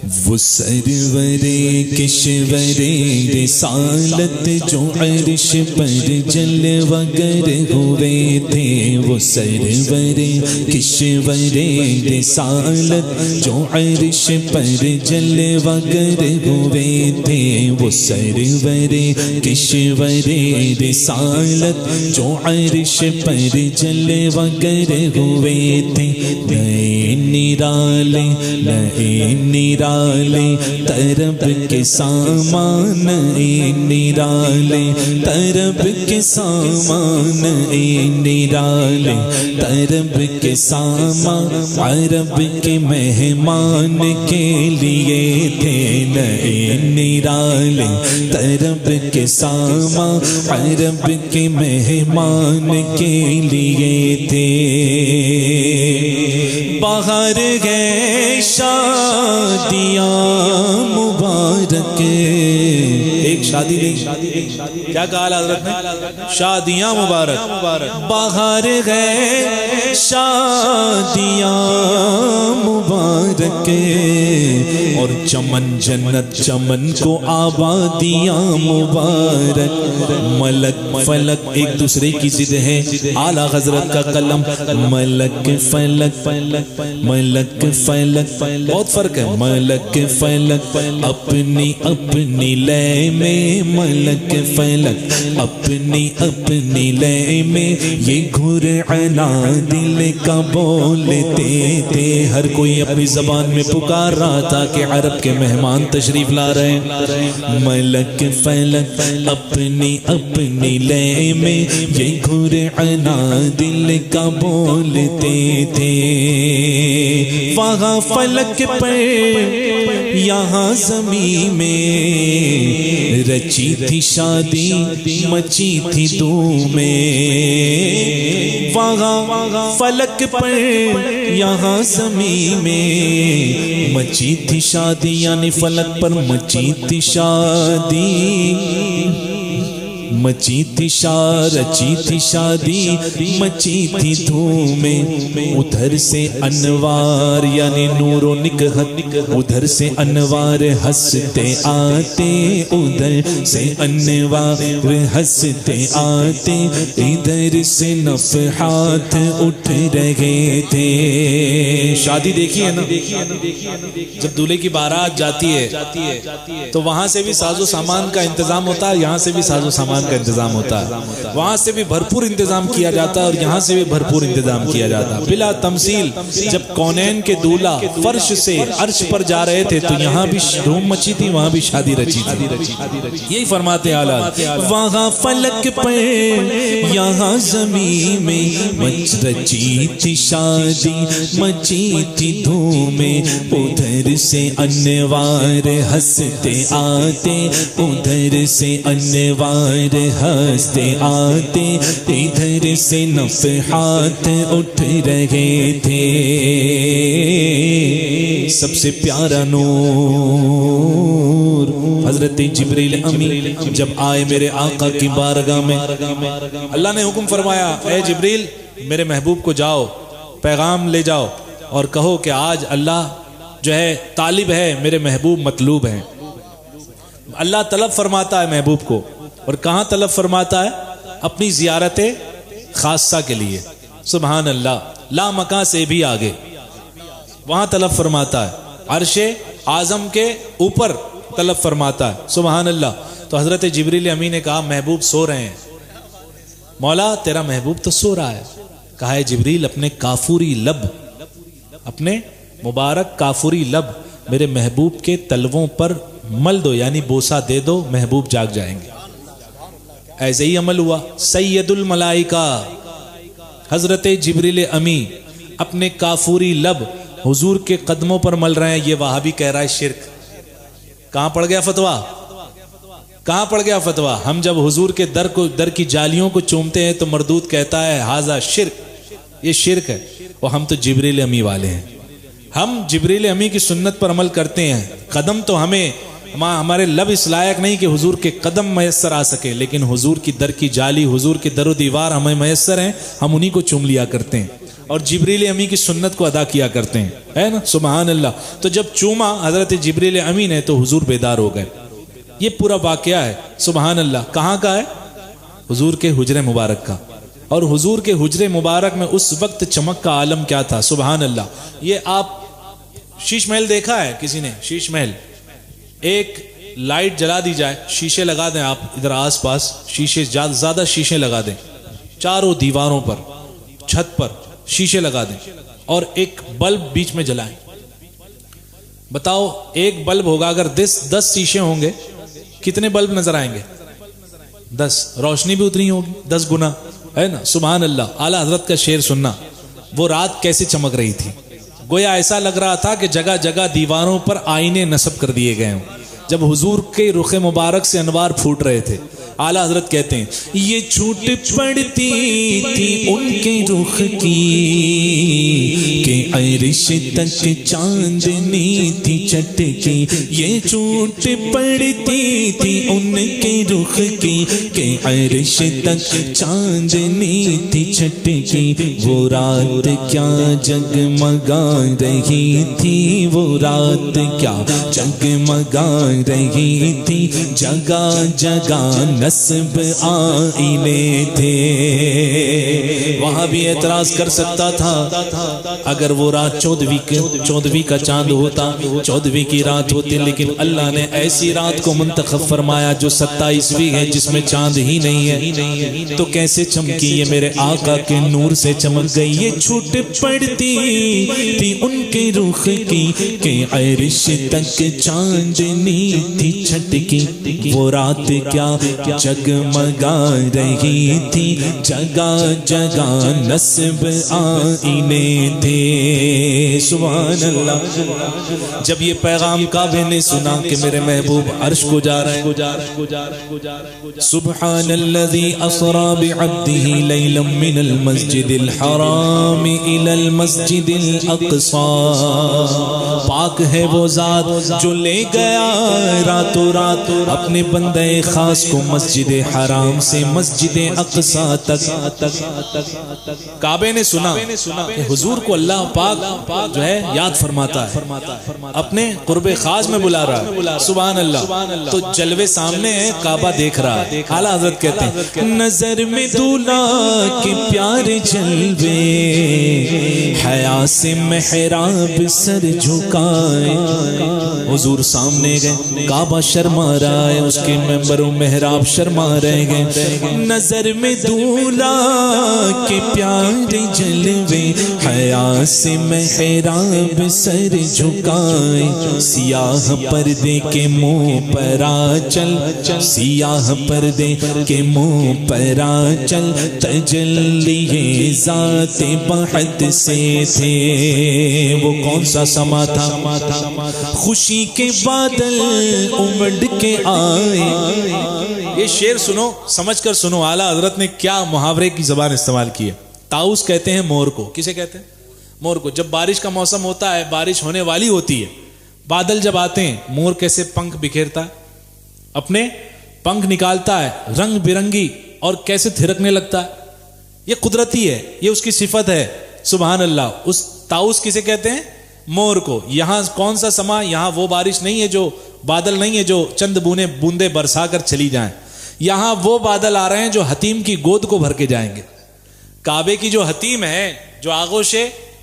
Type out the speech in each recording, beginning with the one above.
وہ سرور کشور رسالت جو عرش پر جلوہ گر ہوئے تھے، وہ سرور کشور رسالت جو عرش پر جلوہ گر ہوئے تھے، وہ سرور کشور رسالت جو عرش پر جلوہ گر ہوئے تھے، نئے نرالے طرب کے سامان، نئے نرالے طرب کے سامان، نرالے طرب کے سامان عرب کے مہمان کے لیے تھے، نئے نرالے طرب کے سامان عرب کے مہمان کے لیے تھے۔ باہر گئے شادیاں مبارک، ایک شادی نہیں، کیا کہا حضرت نے؟ شادیاں مبارک۔ باہر گئے شادیاں مبارک، اور چمن جنت چمن کو آبادیاں مبارک۔ ملک فلک ایک دوسرے کی ضد ہے، اعلیٰ حضرت کا قلم ملک فلک، ملک فلک بہت فرق ہے، ملک فلک اپنی اپنی لے میں، ملک فلک اپنی اپنی لے میں، یہ گھرعنا دل کا بولتے تھے۔ ہر کوئی اپنی زبان میں پکار رہا تھا کہ عرب کے مہمان تشریف لا رہے ہیں۔ ملک فلک اپنی اپنی لے میں، یہ گھرعنا دل کا بولتے تھے۔ وہاں فلک پر یہاں زمین میں رچی تھی شادی، مچی تھی دھومیں۔ وہاں فلک پر یہاں زمین میں مچی تھی شادی، یعنی فلک پر مچی تھی شادی، مچی تھی رچی تھی شادی، مچی تھی دھومیں۔ ادھر سے انوار یعنی نور و نکہت، ادھر سے انوار ہنستے آتے، ادھر سے انوار ہنستے آتے، ادھر سے نفحات اٹھ رہے تھے۔ شادی دیکھی ہے نا، جب دولہے کی بارات جاتی ہے تو وہاں سے بھی ساز و سامان کا انتظام ہوتا ہے، یہاں سے بھی ساز و سامان کا انتظام ہوتا ہے، وہاں سے بھی بھرپور انتظام کیا جاتا ہے اور یہاں سے بھی بھرپور انتظام کیا جاتا ہے۔ بلا تمثیل جب کونین کے دولہا فرش سے عرش پر جا رہے تھے تو یہاں بھی دھوم مچی تھی، وہاں بھی شادی رچی تھی۔ یہی فرماتے اعلیٰ، وہاں فلک پر یہاں زمین میں رچی تھی شادی، مچی تھی دھومیں۔ ادھر سے انوار ہنستے آتے، ادھر سے انوار ہنستے آتے، ادھر سے نفحات اٹھ رہے تھے۔ سب سے پیارا نور حضرت جبریل امی جب آئے میرے آقا کی بارگاہ میں، اللہ نے حکم فرمایا، اے جبریل میرے محبوب کو جاؤ پیغام لے جاؤ اور کہو کہ آج اللہ جو ہے طالب ہے، میرے محبوب مطلوب ہیں۔ اللہ طلب فرماتا ہے محبوب کو، اور کہاں طلب فرماتا ہے؟ اپنی زیارت خاصہ کے لیے۔ سبحان اللہ، لا مکان سے بھی آگے وہاں طلب فرماتا ہے، عرش اعظم کے اوپر طلب فرماتا ہے۔ سبحان اللہ۔ تو حضرت جبریل امی نے کہا محبوب سو رہے ہیں۔ مولا تیرا محبوب تو سو رہا ہے۔ کہا ہے جبریل اپنے کافوری لب، اپنے مبارک کافوری لب میرے محبوب کے تلووں پر مل دو، یعنی بوسہ دے دو، محبوب جاگ جائیں گے۔ ایسے ہی عمل ہوا۔ سید الملائکہ حضرت جبریل امی اپنے کافوری لب حضور کے قدموں پر مل رہے ہیں۔ یہ وہابی کہہ رہا ہے شرک۔ کہاں پڑ گیا فتویٰ؟ کہاں پڑ گیا فتویٰ؟ ہم جب حضور کے در کی جالیوں کو چومتے ہیں تو مردود کہتا ہے ہاذا شرک، یہ شرک ہے۔ اور ہم تو جبریل امی والے ہیں، ہم جبریل امی کی سنت پر عمل کرتے ہیں۔ قدم تو ہمارے لب اس لائق نہیں کہ حضور کے قدم میسر آ سکے، لیکن حضور کی در کی جالی، حضور کے در و دیوار ہمیں میسر ہیں، ہم انہی کو چوم لیا کرتے ہیں۔ اور جبریل امی کی سنت کو ادا کیا کرتے ہیں، ہے نا، سبحان اللہ۔ تو جب چوما حضرت جبریل امی نے تو حضور بیدار ہو گئے۔ یہ پورا واقعہ ہے، سبحان اللہ۔ کہاں کا ہے؟ حضور کے حجرے مبارک کا۔ اور حضور کے حجرے مبارک میں اس وقت چمک کا عالم کیا تھا، سبحان اللہ۔ یہ آپ شیش محل دیکھا ہے کسی نے؟ شیش محل، ایک لائٹ جلا دی جائے، شیشے لگا دیں آپ ادھر آس پاس، شیشے زیادہ شیشے لگا دیں، چاروں دیواروں پر، چھت پر شیشے لگا دیں اور ایک بلب بیچ میں جلائیں۔ بتاؤ ایک بلب ہوگا، اگر 10 شیشے ہوں گے کتنے بلب نظر آئیں گے؟ 10۔ روشنی بھی اتنی ہوگی 10 گنا، ہے نا، سبحان اللہ۔ اعلیٰ حضرت کا شعر سننا، وہ رات کیسے چمک رہی تھی، گویا ایسا لگ رہا تھا کہ جگہ جگہ دیواروں پر آئینے نصب کر دیے گئے ہوں جب حضور کے رخ مبارک سے انوار پھوٹ رہے تھے۔ اعلیٰ حضرت کہتے ہیں یہ چھوٹ پڑتی تھی ان کے رخ کی کہ عرش تک چاندنی تھی چٹکی، یہ چھوٹ پڑتی تھی ان کے رخ کی کہ عرش تک چاندنی تھی چٹکی، وہ رات کیا جگمگا رہی تھی، وہ رات کیا جگمگا رہی تھی، جگہ جگہ نصب آئینے تھے۔ وہاں بھی اعتراض کر سکتا تھا اگر وہ رات 14ویں کا چاند ہوتا، 14ویں کی رات ہوتی، لیکن اللہ نے ایسی رات کو منتخب فرمایا جو 27ویں ہے، جس میں چاند ہی نہیں ہے، تو کیسے چمکی؟ یہ میرے آقا کے نور سے چمک گئی۔ یہ چھوٹ پڑتی تھی ان کے رخ کی کہ عرش تک چاندنی تھی چھٹکی، وہ رات کیا جگمگا رہی تھی، جگہ جگہ نصب آئینے تھے، سبحان اللہ۔ جب یہ پیغام کعبے نے سنا کہ میرے محبوب عرش کو جا رہے ہیں، سبحان الذی اسری بعبدہ لیلا من المسجد الحرام الی المسجد الاقصی، پاک ہے وہ ذات جو لے گیا راتوں رات اپنے بندے خاص کو مسجد حرام سے مسجد اقصی تک۔ کعبے نے سنا کہ حضور کو اللہ پاک جو ہے یاد فرماتا ہے، اپنے قرب خاص میں بلا رہا ہے، سبحان اللہ۔ تو جلوے سامنے ہے، کعبہ دیکھ رہا ہے۔ اعلیٰ حضرت کہتے ہیں نظر میں دولا کے پیارے جلوے، حیا سے محراب سر جھکائے، حضور سامنے گئے، کعبہ شرما رہا ہے، اس کے ممبر و محراب شرما رہ گئے، نظر میں دولا کے پیارے جلوے، حیا سے محراب سر جھکائے، سیاہ پردے کے منہ پر آچل، سیاہ پردے کے منہ پر آچل، تجلی ذات بحت سے تھے۔ وہ کون سا سما تھا؟ خوشی کے بادل امڑ کے آئے۔ یہ شعر سنو، سمجھ کر سنو، اعلیٰ حضرت نے کیا محاورے کی زبان استعمال کی ہے۔ طاؤس کہتے ہیں مور کو، کسے کہتے ہیں؟ مور کو۔ جب بارش کا موسم ہوتا ہے، بارش ہونے والی ہوتی ہے، بادل جب آتے ہیں، مور کیسے پنکھ بکھیرتا ہے، اپنے پنکھ نکالتا ہے رنگ برنگی، اور کیسے تھرکنے لگتا ہے۔ یہ قدرتی ہے، یہ اس کی صفت ہے، سبحان اللہ۔ اس طاؤس کسے کہتے ہیں؟ مور کو۔ یہاں کون سا سما؟ یہاں وہ بارش نہیں ہے، جو بادل نہیں ہے جو چند بوندے برسا کر چلی جائیں، یہاں وہ بادل آ رہے ہیں جو حتیم کی گود کو بھر کے جائیں گے۔ کعبے کی جو حتیم ہے، جو آغوش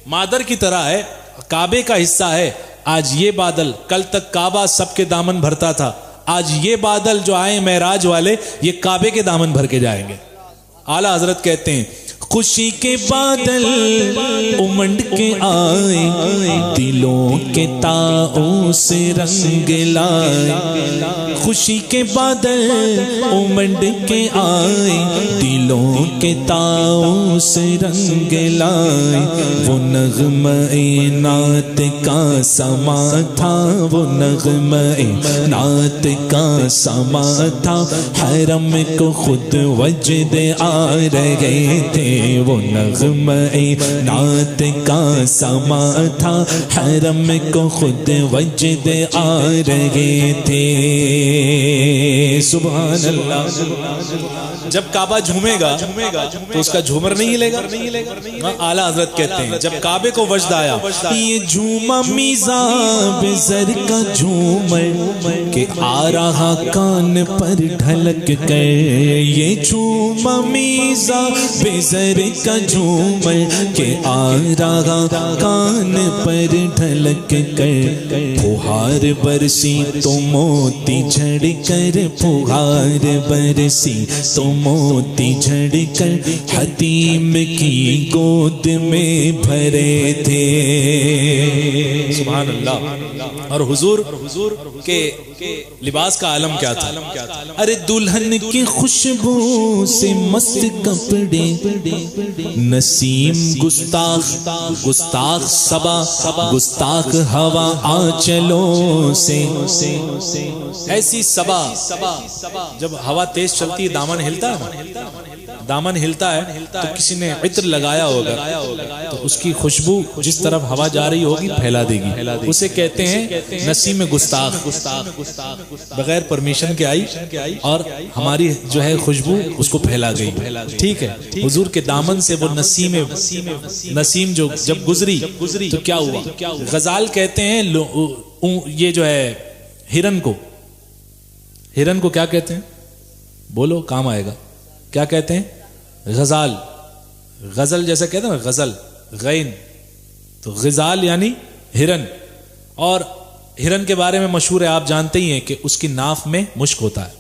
مادر کی طرح ہے، کعبے کا حصہ ہے، آج یہ بادل، کل تک کعبہ سب کے دامن بھرتا تھا، آج یہ بادل جو آئے معراج والے، یہ کعبے کے دامن بھر کے جائیں گے۔ اعلیٰ حضرت کہتے ہیں خوشی کے بادل امڑ کے آئے، دلوں کے تاؤں سے رنگ لائے، خوشی کے بادل امڑ کے آئے، دلوں کے تاؤں سے رنگ لائے، وہ نغمہ نعت کا سما تھا، وہ نغمہ نعت کا سما تھا، حرم کو خود وجد آ رہے تھے، وہ نغمہ نعت کا سما تھا، حرم کو خود وجد آ رہے تھے۔ سبحان اللہ۔ جب کعبہ جھومے گا تو اس کا جھومر نہیں ہلے گا۔ اعلیٰ حضرت کہتے ہیں جب کعبے کو وجد آیا، یہ جھوما میزاب زر کا جھومر کہ آ رہا کان پر ڈھلک کر، یہ جھوما میزاب زر کا جھومر کہ آ رہا کان پر ڈھلک کر، پھوہار برسی تو موتی جھڑ کر، پھوہار برسی تو موتی جھڑ کر حتیم کی گود میں بھرے تھے۔ سبحان اللہ۔ اور حضور کے لباس کا عالم کیا تھا؟ ارے دلہن کی خوشبو سے مست کپڑے، نسیم گستاخ صبا، گستاخ ہوا آنچلوں سے، ایسی صبا جب ہوا تیز چلتی ہے دامن ہلتا ہے، دامن ہلتا ہے تو کسی نے عطر لگایا ہوگا تو اس کی خوشبو جس طرف ہوا جا رہی ہوگی پھیلا دے گی، اسے کہتے ہیں نسیم گستاخ، بغیر پرمیشن کے آئی اور ہماری جو ہے خوشبو اس کو پھیلا گئی۔ ٹھیک ہے، حضور کے دامن سے وہ نسیم جو جب گزری تو کیا ہوا؟ غزال کہتے ہیں یہ جو ہے ہرن کو کیا کہتے ہیں؟ بولو کام آئے گا۔ کیا کہتے ہیں؟ غزال، غزل جیسا کہتے ہیں نا، غزل غین، تو غزال یعنی ہرن۔ اور ہرن کے بارے میں مشہور ہے، آپ جانتے ہی ہیں کہ اس کی ناف میں مشک ہوتا ہے،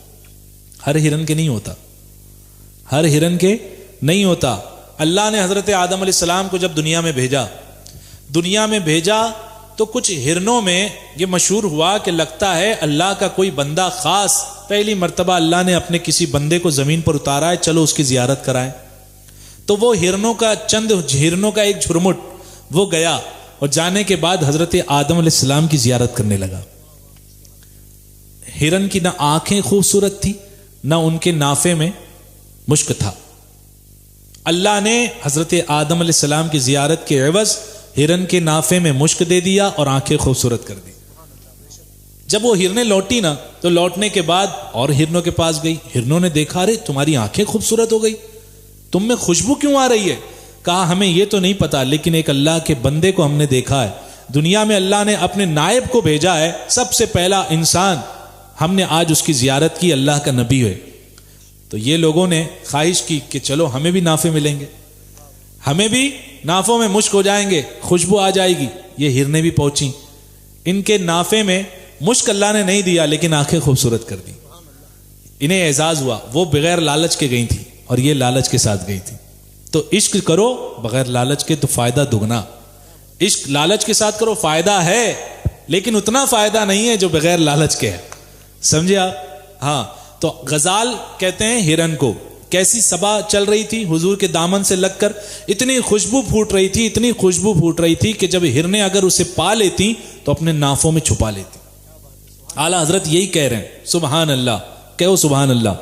ہر ہرن کے نہیں ہوتا، ہر ہرن کے نہیں ہوتا۔ اللہ نے حضرت آدم علیہ السلام کو جب دنیا میں بھیجا تو کچھ ہرنوں میں یہ مشہور ہوا کہ لگتا ہے اللہ کا کوئی بندہ خاص پہلی مرتبہ اللہ نے اپنے کسی بندے کو زمین پر اتارا ہے، چلو اس کی زیارت کرائیں۔ تو وہ ہرنوں کا ایک جھرمٹ وہ گیا اور جانے کے بعد حضرت آدم علیہ السلام کی زیارت کرنے لگا۔ ہرن کی نہ آنکھیں خوبصورت تھی، نہ ان کے نافے میں مشک تھا۔ اللہ نے حضرت آدم علیہ السلام کی زیارت کے عوض ہرن کے نافے میں مشک دے دیا اور آنکھیں خوبصورت کر دی۔ جب وہ ہرنیں لوٹی نا تو لوٹنے کے بعد اور ہرنوں کے پاس گئی، ہرنوں نے دیکھا رے تمہاری آنکھیں خوبصورت ہو گئی، تم میں خوشبو کیوں آ رہی ہے؟ کہا ہمیں یہ تو نہیں پتا، لیکن ایک اللہ کے بندے کو ہم نے دیکھا ہے، دنیا میں اللہ نے اپنے نائب کو بھیجا ہے، سب سے پہلا انسان، ہم نے آج اس کی زیارت کی، اللہ کا نبی ہے۔ تو یہ لوگوں نے خواہش کی کہ چلو ہمیں بھی نافے ملیں گے، ہمیں بھی نافوں میں مشک ہو جائیں گے، خوشبو آ جائے گی۔ یہ ہرنیں بھی پہنچی، ان کے نافے میں مشک اللہ نے نہیں دیا لیکن آنکھیں خوبصورت کر دی، انہیں اعزاز ہوا۔ وہ بغیر لالچ کے گئی تھی اور یہ لالچ کے ساتھ گئی تھی۔ تو عشق کرو بغیر لالچ کے تو فائدہ دگنا، عشق لالچ کے ساتھ کرو فائدہ ہے لیکن اتنا فائدہ نہیں ہے جو بغیر لالچ کے ہے، سمجھے آپ؟ ہاں، تو غزال کہتے ہیں ہرن کو، کیسی صبا چل رہی تھی حضور کے دامن سے لگ کر، اتنی خوشبو پھوٹ رہی تھی کہ جب ہرنیں اگر اسے پا لیتی تو اپنے نافوں میں چھپا لیتی۔ اعلیٰ حضرت یہی کہہ رہے ہیں، سبحان اللہ، کہو سبحان اللہ۔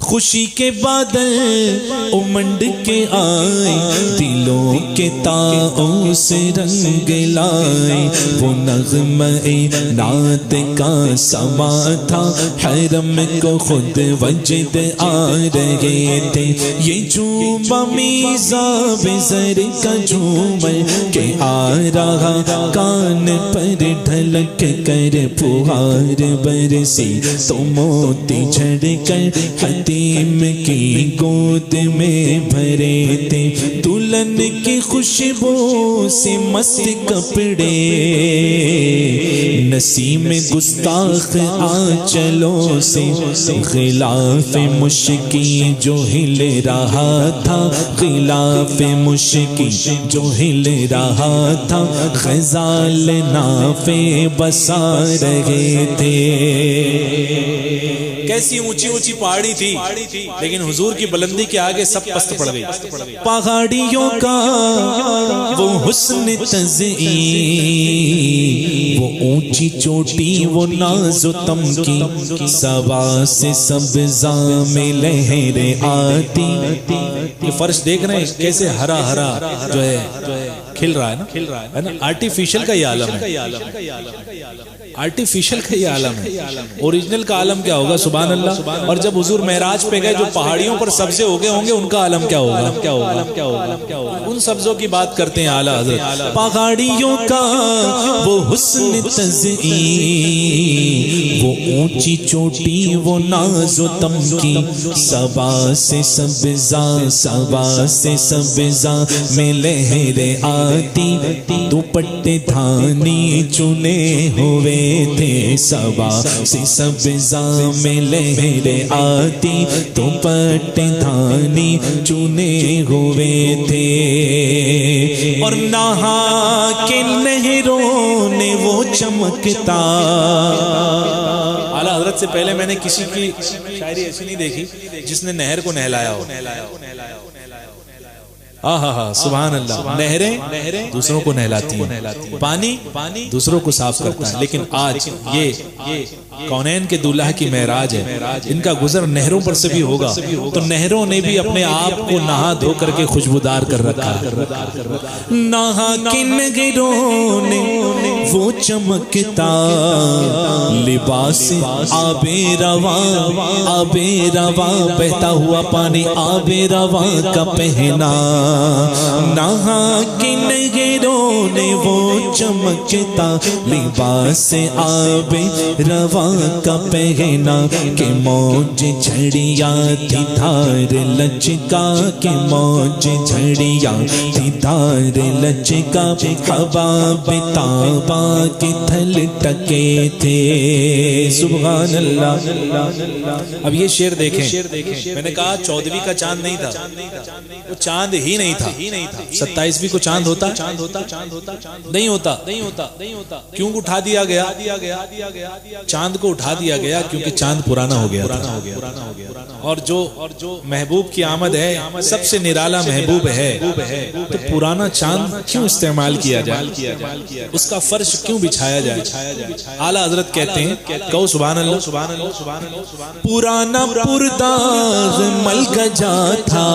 خوشی کے بادل امنڈ کے آئے، دلوں کے تاؤں سے رنگ لائے، وہ نغمہ نعت کا سما تھا، حرم کو خود وجد آ رہے تھے۔ یہ جھوما میزاب زر کا جھومر کہ آ رہا کان پر ڈھلک کر، پھوہار برسی تو موتی جھڑ کر حتیم کی گود میں بھرے تھے۔ دلہن کی خوشبو سے مست کپڑے، نسیم گستاخ آنچلوں سے، غلاف مشکی جو ہل رہا تھا، غلاف مشکی جو ہل رہا تھا، غزال نافے بسا رہے تھے۔ کیسی اونچی اونچی پہاڑی تھی لیکن حضور کی بلندی کے آگے سب پست پڑ گئی. پہاڑیوں کا وہ حسن تزئین، وہ اونچی چوٹی وہ ناز و تمکی، صبا سے سبزاں میں لہریں آتی. یہ فرش دیکھ رہے ہیں کیسے ہرا ہرا جو ہے کھل رہا ہے نا. آرٹیفیشل کا یہ عالم ہے، آرٹیفیشل کا یہ عالم ہے. اوریجنل کا عالم کیا ہوگا؟ سبحان اللہ. اور جب حضور معراج پہ گئے جو پہاڑیوں پر سبزے ہو گئے ہوں گے ان کا عالم کیا ہوگا؟ ان سبزوں کی بات کرتے ہیں اعلیٰ حضرت. پہاڑیوں کا وہ حسن تزئین، وہ اونچی چوٹی وہ ناز و تمکی، صبا سے سبزاں صبا سے سبزاں میں لہریں آتی. دوپٹے دھانی چنے ہوئے تھے، صبا سے سبزاں میں لہریں آتی. دوپٹے دھانی چنے ہوئے تھے اور نہا کے نہروں نے وہ چمکتا. اعلیٰ حضرت سے پہلے میں نے کسی کی شاعری ایسی نہیں دیکھی جس نے نہر کو نہلایا ہو. سبحان اللہ. نہریں دوسروں کو نہلاتی ہیں، پانی دوسروں کو صاف کرتا ہے. لیکن آج یہ کونین کے دولہا کی معراج ہے، ان کا گزر نہروں پر سے بھی ہوگا تو نہروں نے بھی اپنے آپ کو نہا دھو کر کے خوشبودار کر رکھا ہے. نہا کے نہروں نے وہ چمکتا، لباس آب رواں آب رواں بہتا ہوا پانی آب رواں کا پہنا. نہا کے نہروں نے وہ چمکتا، لباس آب رواں کا پہنا. کہ موج جھڑیا تھی دھار لچکا، کہ موج جھڑیا تھی دھار لچکا، ہوا بتابا کے تھل ٹکے تھے. سبحان اللہ. اب یہ شعر دیکھیں، میں نے کہا 14ویں کا چاند نہیں تھا، وہ چاند ہی نہیں تھا. 27ویں کو چاند ہوتا نہیں ہوتا. کیوں اٹھا دیا گیا؟ چاند کو اٹھا دیا گیا کیونکہ چاند پرانا ہو گیا تھا. اور جو محبوب کی آمد ہے سب سے نرالا محبوب ہے، تو پرانا چاند کیوں استعمال کیا جائے، اس کا فرش کیوں بچھایا جائے. اعلیٰ حضرت کہتے ہیں، کہو سبحان اللہ. پرانا پرداغ مل گجا تھا،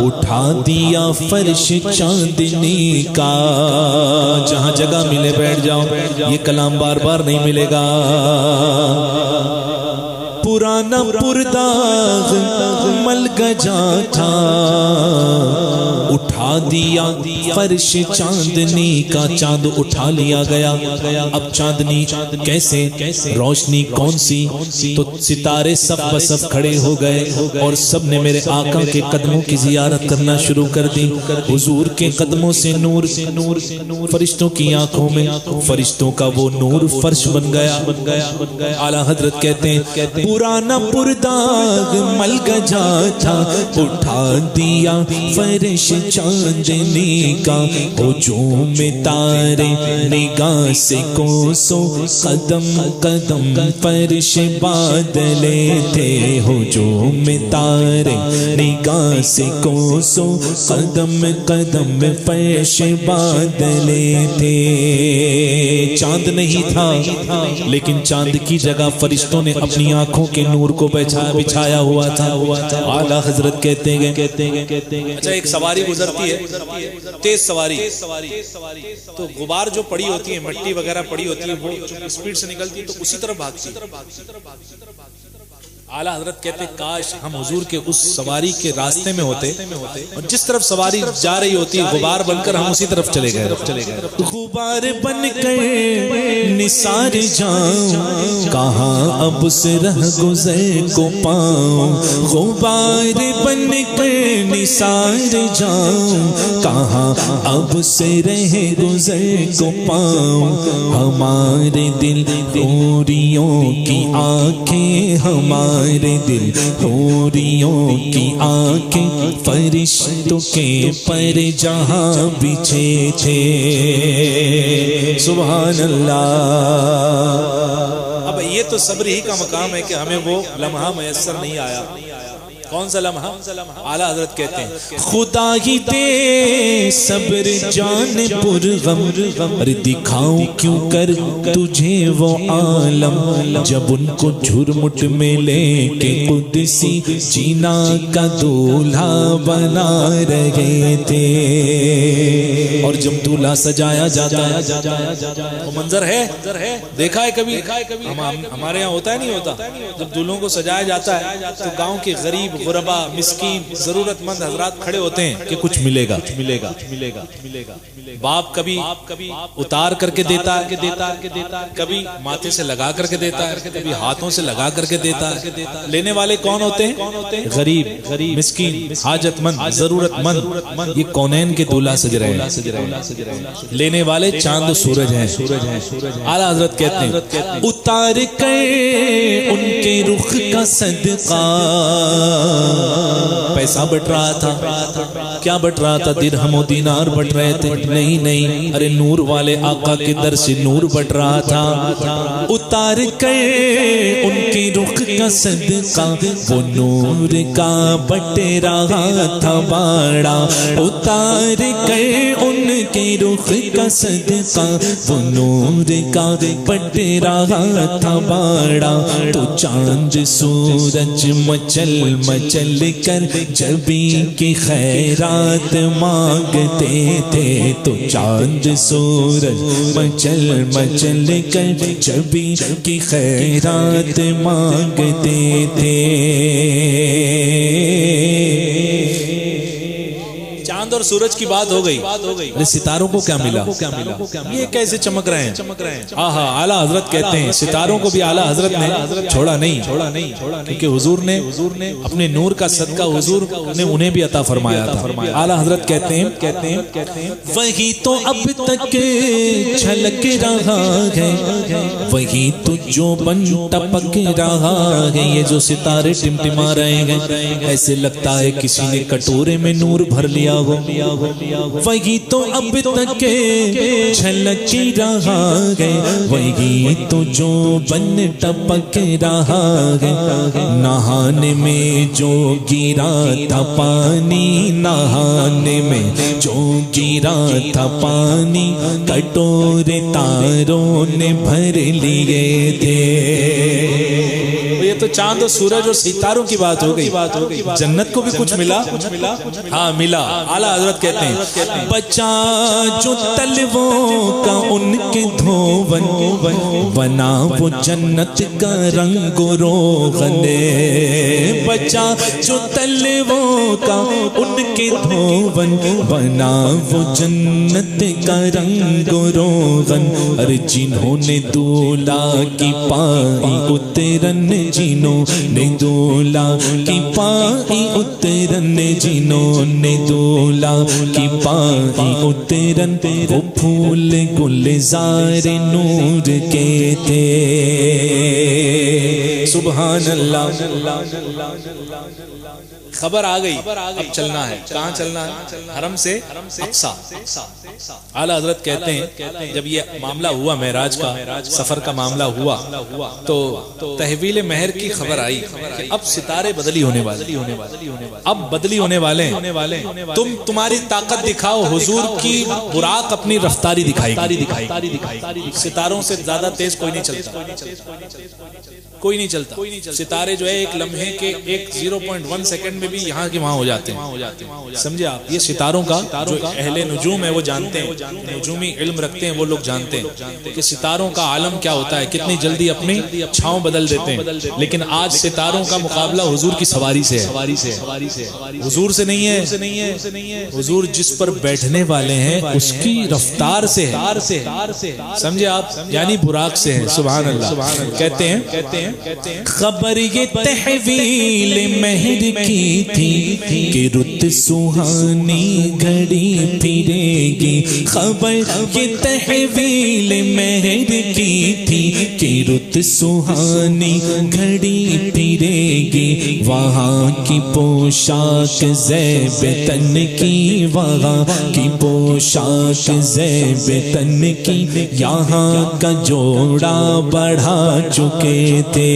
اٹھا دیا فرش چاندنی کا. جہاں جگہ ملے بیٹھ جاؤ، یہ کلام بار بار نہیں ملے گا. پرانا پرداغ مل گجا تھا، اٹھا دیا فرش چاندنی کا. چاند اٹھا لیا گیا. اب چاندنی کیسے، روشنی کون سی؟ تو ستارے سب بسب کھڑے ہو گئے اور سب نے میرے آقا کے قدموں کی زیارت کرنا شروع کر دی. حضور کے قدموں سے نور، فرشتوں کی آنکھوں میں فرشتوں کا وہ نور فرش بن گیا. اعلیٰ حضرت کہتے ہیں، پرانا پرداغ مل گجا تھا، اٹھا دیا فرش چاندنی کا. ہجوم تارے نگاہ سے کوسو، قدم قدم فرش بادلے تھے. ہجوم تارے نگاہ سے کوسو، قدم قدم فرش بادلے تھے. چاند نہیں تھا لیکن چاند کی جگہ فرشتوں نے اپنی آنکھوں کے نور کو بچھایا ہوا تھا. اعلیٰ حضرت کہتے ہیں، اچھا ایک سواری گزرتی ہے، تیز سواری، تو غبار جو پڑی ہوتی ہے، مٹی وغیرہ پڑی ہوتی ہے، وہ اسپیڈ سے نکلتی ہے تو اسی طرف بھاگتی ہے. اعلیٰ حضرت کہتے کاش ہم حضور کے اس سواری کے راستے میں ہوتے اور جس طرف سواری جا رہی ہوتی غبار بن کر ہم اسی طرف چلے گئے. غبار بن کر نثار جاؤں، کہاں اب اس رہ گزر کو پاؤں. غبار بن کر نثار جاؤں، کہاں اب سے رہ گزر کو پاؤں. ہمارے دل حوریوں کی آنکھیں، ہمارے دل حوریوں کی آنکھیں فرشتوں کے پر جہاں بچھے تھے. سبحان اللہ. اب یہ تو صبر ہی کا مقام ہے کہ ہمیں وہ لمحہ میسر نہیں آیا. کون سا لمحہ؟ اعلیٰ حضرت کہتے ہیں خدا ہی دے صبر جان پر غم ارے دکھاؤں کیوں کر تجھے وہ عالم جب ان کو جھرمٹ میں لے کے قدسی جینا کا دولہا بنا رہے تھے. اور جب دولہا سجایا جاتا ہے وہ منظر ہے دیکھا ہے کبھی؟ ہمارے یہاں ہوتا ہے نہیں ہوتا؟ جب دولہوں کو سجایا جاتا ہے تو گاؤں کے غریب غربا مسکین ضرورت مند حضرات کھڑے ہوتے ہیں کہ کچھ ملے گا. باپ کبھی اتار کر کے دیتا ہے, کبھی ماتھے سے لگا کر کے دیتا ہے, کبھی ہاتھوں سے لگا کر کے دیتا ہے. لینے والے کون ہوتے ہیں؟ غریب مسکین حاجت مند ضرورت مند. یہ کونین کے دولہا سج رہے ہیں. لینے والے چاند و سورج ہیں. اعلیٰ حضرت کہتے ہیں اتار کر ان کے رخ کا صدقہ پیسہ بٹ رہا تھا. کیا بٹ رہا تھا؟ درہم و دینار بٹ رہے تھے. نہیں ارے نور والے آقا کے در سے نور بٹ رہا تھا. اتار کر ان کے رخ کا صدقہ وہ نور کا بٹ رہا تھا باڑا. اتار کر ان کے رخ کا صدقہ وہ نور کا بٹ رہا تھا باڑا. تو چاند سورج مچل کر جبی کی خیرات مانگتے تھے. تو چاند سورج مچل کر جبی کی خیرات مانگتے تھے. چاند اور سورج کی بات ہو گئی. ستاروں کو کیا ملا؟ یہ کیسے چمک رہے ہیں؟ آہا اعلیٰ حضرت کہتے ہیں ستاروں کو بھی اعلیٰ حضرت نے چھوڑا نہیں, کیونکہ حضور نے اپنے نور کا صدقہ حضور نے انہیں بھی عطا فرمایا تھا. اعلیٰ حضرت کہتے ہیں وہی تو اب تک چھلک رہا ہے, وہی تو جو بن ٹپک رہا ہے. یہ جو ستارے ٹمٹما رہے ہیں ایسے لگتا ہے کسی نے کٹورے میں نور بھر لیا ہو. وہی تو اب تک چھلک رہا ہے, وہی تو جو بن ٹپک رہا ہے. نہانے میں جو گرا تھا پانی, نہانے میں جو گرا تھا پانی, کٹورے تاروں نے بھر لیے تھے. یہ تو چاند و سورج اور ستاروں کی بات ہو گئی. جنت کو بھی کچھ ملا؟ ہاں ملا. اعلیٰ حضرت کہتے ہیں بچا جو تلووں کا ان کے دھون بنا وہ جنت کا رنگ و روغن. بچا جو تلووں کا ان کے دھون بنا وہ جنت کا رنگ و روغن. ارے جنہوں نے دولہا کی پائی اترن, جنہوں نے دولہا کی پائی اترن, جنہوں نے دولہا کی پائی اترن, وہ پھول گلزار نور کے تھے. سبحان اللہ. خبر آ گئی, اب چلنا ہے. کہاں چلنا ہے؟ حرم سے اقصا. اعلیٰ حضرت کہتے ہیں جب یہ معاملہ ہوا معراج کا, سفر کا معاملہ ہوا, تو تحویل مہر کی خبر آئی کہ اب ستارے بدلی ہونے والے, اب بدلی ہونے والے ہیں. تمہاری طاقت دکھاؤ. حضور کی براق اپنی رفتاری دکھائی. ستاروں سے زیادہ تیز کوئی نہیں چلتا. ستارے جو ہے ایک لمحے کے 0.1 سیکنڈ میں بھی یہاں کے وہاں ہو جاتے ہیں. سمجھے آپ؟ یہ ستاروں کا جو اہل نجوم ہے وہ جانتے ہیں, نجومی علم رکھتے ہیں, وہ لوگ جانتے ہیں کہ ستاروں کا عالم کیا ہوتا ہے, کتنی جلدی اپنی چھاؤں بدل دیتے ہیں. لیکن آج ستاروں کا مقابلہ حضور کی سواری سے ہے, حضور سے نہیں ہے. حضور جس پر بیٹھنے والے ہیں اس کی رفتار سے ہے. سمجھے آپ؟ یعنی براق سے ہے. سبحان اللہ. کہتے ہیں خبر یہ تحویل مہر کی تھی کہ رت سہانی گھڑی پھرے گی. خبر یہ تحویل مہر کی تھی کہ رت سہانی گھڑی پھرے گی وہاں کی پوشاک زیب تن کی وہاں کی پوشاک زیب تن کی یہاں کا جوڑا بڑھا چکے تھے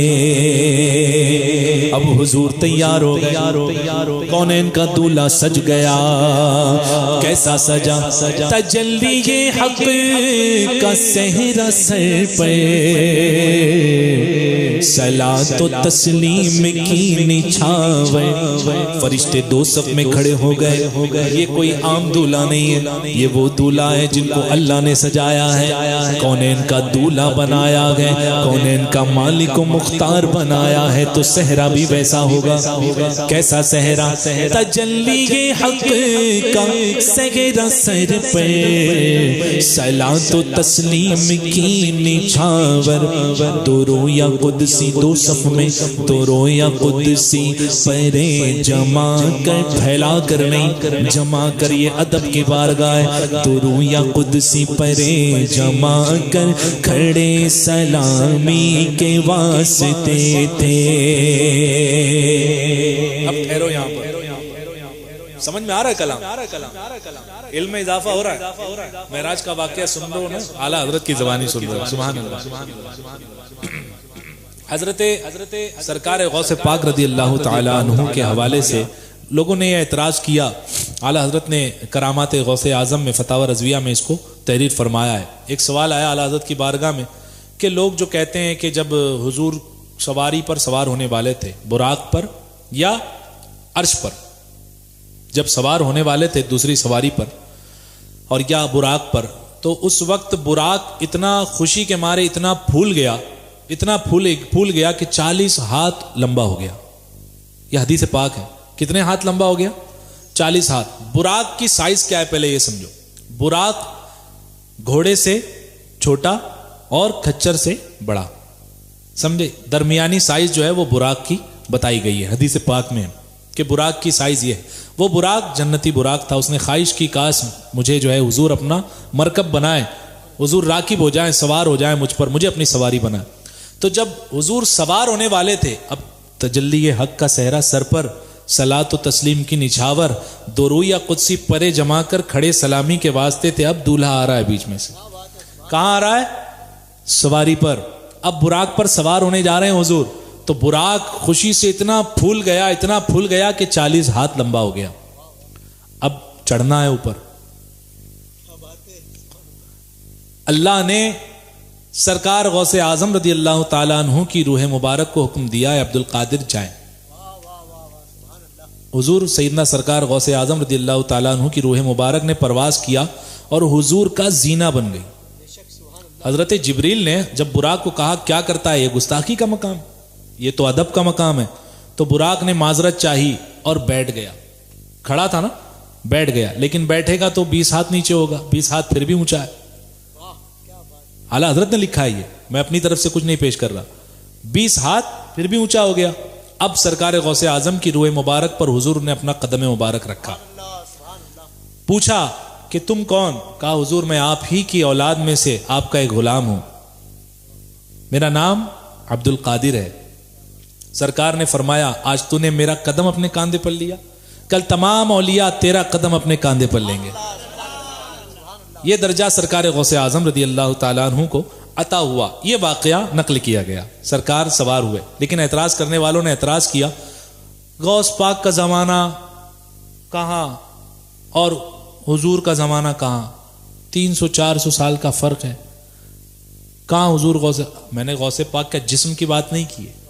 اب حضور تیار ہو گئے کونین کا دولہا سج گیا کیسا سجا تجلی حق کا صحرا سر پہ صلاۃ و تسلیم کی نچھاور فرشتے دو صف میں کھڑے ہو گئے یہ کوئی عام دولہا نہیں ہے یہ وہ دولہا ہے جن کو اللہ نے سجایا ہے کونین کا دولہا بنایا ہے کونین کا مالک و مختار بنایا ہے تو صحرا بھی ویسا ہوگا کیسا صحرا تجلی حق کا صحرا سر پہ صلاۃ و تسلیم کی نچھاور دو رویا قدسی دو صف میں دو رویا قدسی پرے جمع کر پھیلا کر نہیں جمع کر یہ ادب کی بارگاہ دو رویا قدسی پرے جمع کر کھڑے سلامی کے واسطے تھے اب ٹھہرو یہاں پر سمجھ میں آ رہا ہے کلام علم میں اضافہ ہو رہا ہے معراج کا واقعہ سن رہے ہو نا اعلیٰ حضرت کی زبانی سن رہے ہو سبحان اللہ حضرت سرکار غوث پاک رضی اللہ تعالی عنہ کے حوالے سے لوگوں نے یہ اعتراض کیا اعلیٰ حضرت نے کرامات غوث اعظم میں فتاوی رضویہ میں اس کو تحریر فرمایا ہے ایک سوال آیا اعلیٰ حضرت کی بارگاہ میں کہ لوگ جو کہتے ہیں کہ جب حضور سواری پر سوار ہونے والے تھے براق پر یا عرش پر جب سوار ہونے والے تھے دوسری سواری پر اور یا براق پر تو اس وقت براق اتنا خوشی کے مارے اتنا پھول گیا کہ 40 ہاتھ لمبا ہو گیا یہ حدیث پاک ہے کتنے ہاتھ لمبا ہو گیا 40 ہاتھ براق کی سائز کیا ہے پہلے یہ سمجھو براق گھوڑے سے چھوٹا اور کھچر سے بڑا سمجھے درمیانی سائز جو ہے وہ براق کی بتائی گئی ہے حدیث پاک میں کہ براق کی سائز یہ ہے وہ براق جنتی براق تھا اس نے خواہش کی کاش مجھے جو ہے حضور اپنا مرکب بنائے حضور راکب ہو جائیں سوار ہو جائیں مجھ پر مجھے اپنی سواری بنائے تو جب حضور سوار ہونے والے تھے اب تجلی حق کا صحرا سر پر صلاۃ و تسلیم کی نچھاور دو رویا قدسی پرے جما کر کھڑے سلامی کے واسطے تھے اب دولہا آ رہا ہے بیچ میں سے کہاں آ رہا ہے سواری پر اب براق پر سوار ہونے جا رہے ہیں حضور تو براق خوشی سے اتنا پھول گیا کہ 40 ہاتھ لمبا ہو گیا اب چڑھنا ہے اوپر اللہ نے سرکار غوث اعظم رضی اللہ تعالیٰ عنہ کی روح مبارک کو حکم دیا ہے عبد القادر جائیں حضور سیدنا سرکار غوث اعظم رضی اللہ تعالیٰ عنہ کی روح مبارک نے پرواز کیا اور حضور کا زینہ بن گئی حضرت جبریل نے جب براق کو کہا کیا کرتا ہے یہ گستاخی کا مقام یہ تو ادب کا مقام ہے تو براق نے معذرت چاہی اور بیٹھ گیا کھڑا تھا نا بیٹھ گیا لیکن بیٹھے گا تو 20 ہاتھ نیچے ہوگا 20 ہاتھ پھر بھی اونچا ہے اعلیٰ حضرت نے لکھا ہے یہ میں اپنی طرف سے کچھ نہیں پیش کر رہا 20 ہاتھ پھر بھی اونچا ہو گیا اب سرکار غوث اعظم کی روح مبارک پر حضور نے اپنا قدم مبارک رکھا پوچھا کہ تم کون کہا حضور میں آپ ہی کی اولاد میں سے آپ کا ایک غلام ہوں میرا نام عبد القادر ہے سرکار نے فرمایا آج تو نے میرا قدم اپنے کاندھے پر لیا کل تمام اولیاء تیرا قدم اپنے کاندھے پر لیں گے یہ درجہ سرکار غوث اعظم رضی اللہ تعالیٰ عنہ کو عطا ہوا یہ واقعہ نقل کیا گیا سرکار سوار ہوئے لیکن اعتراض کرنے والوں نے اعتراض کیا غوث پاک کا زمانہ کہاں اور حضور کا زمانہ کہاں 300-400 سال کا فرق ہے کہاں حضور غوث میں نے غوث پاک کا جسم کی بات نہیں کی ہے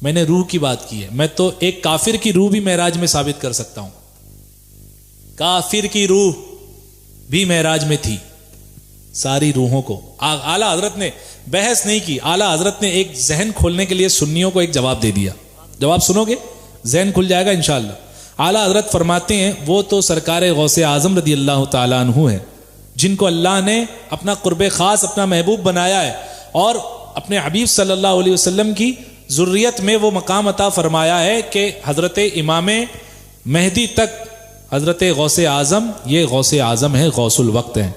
میں نے روح کی بات کی ہے میں تو ایک کافر کی روح بھی معراج میں ثابت کر سکتا ہوں کافر کی روح بھی معراج میں تھی ساری روحوں کو اعلیٰ حضرت نے بحث نہیں کی اعلیٰ حضرت نے ایک ذہن کھولنے کے لیے سنیوں کو ایک جواب دے دیا جواب سنو گے ذہن کھل جائے گا انشاءاللہ اعلیٰ حضرت فرماتے ہیں وہ تو سرکار غوث اعظم رضی اللہ تعالیٰ عنہ ہے جن کو اللہ نے اپنا قرب خاص اپنا محبوب بنایا ہے اور اپنے حبیب صلی اللہ علیہ وسلم کی ذریت میں وہ مقام عطا فرمایا ہے کہ حضرت امام مہدی تک حضرت غوث اعظم یہ غوث اعظم ہے غوث الوقت ہے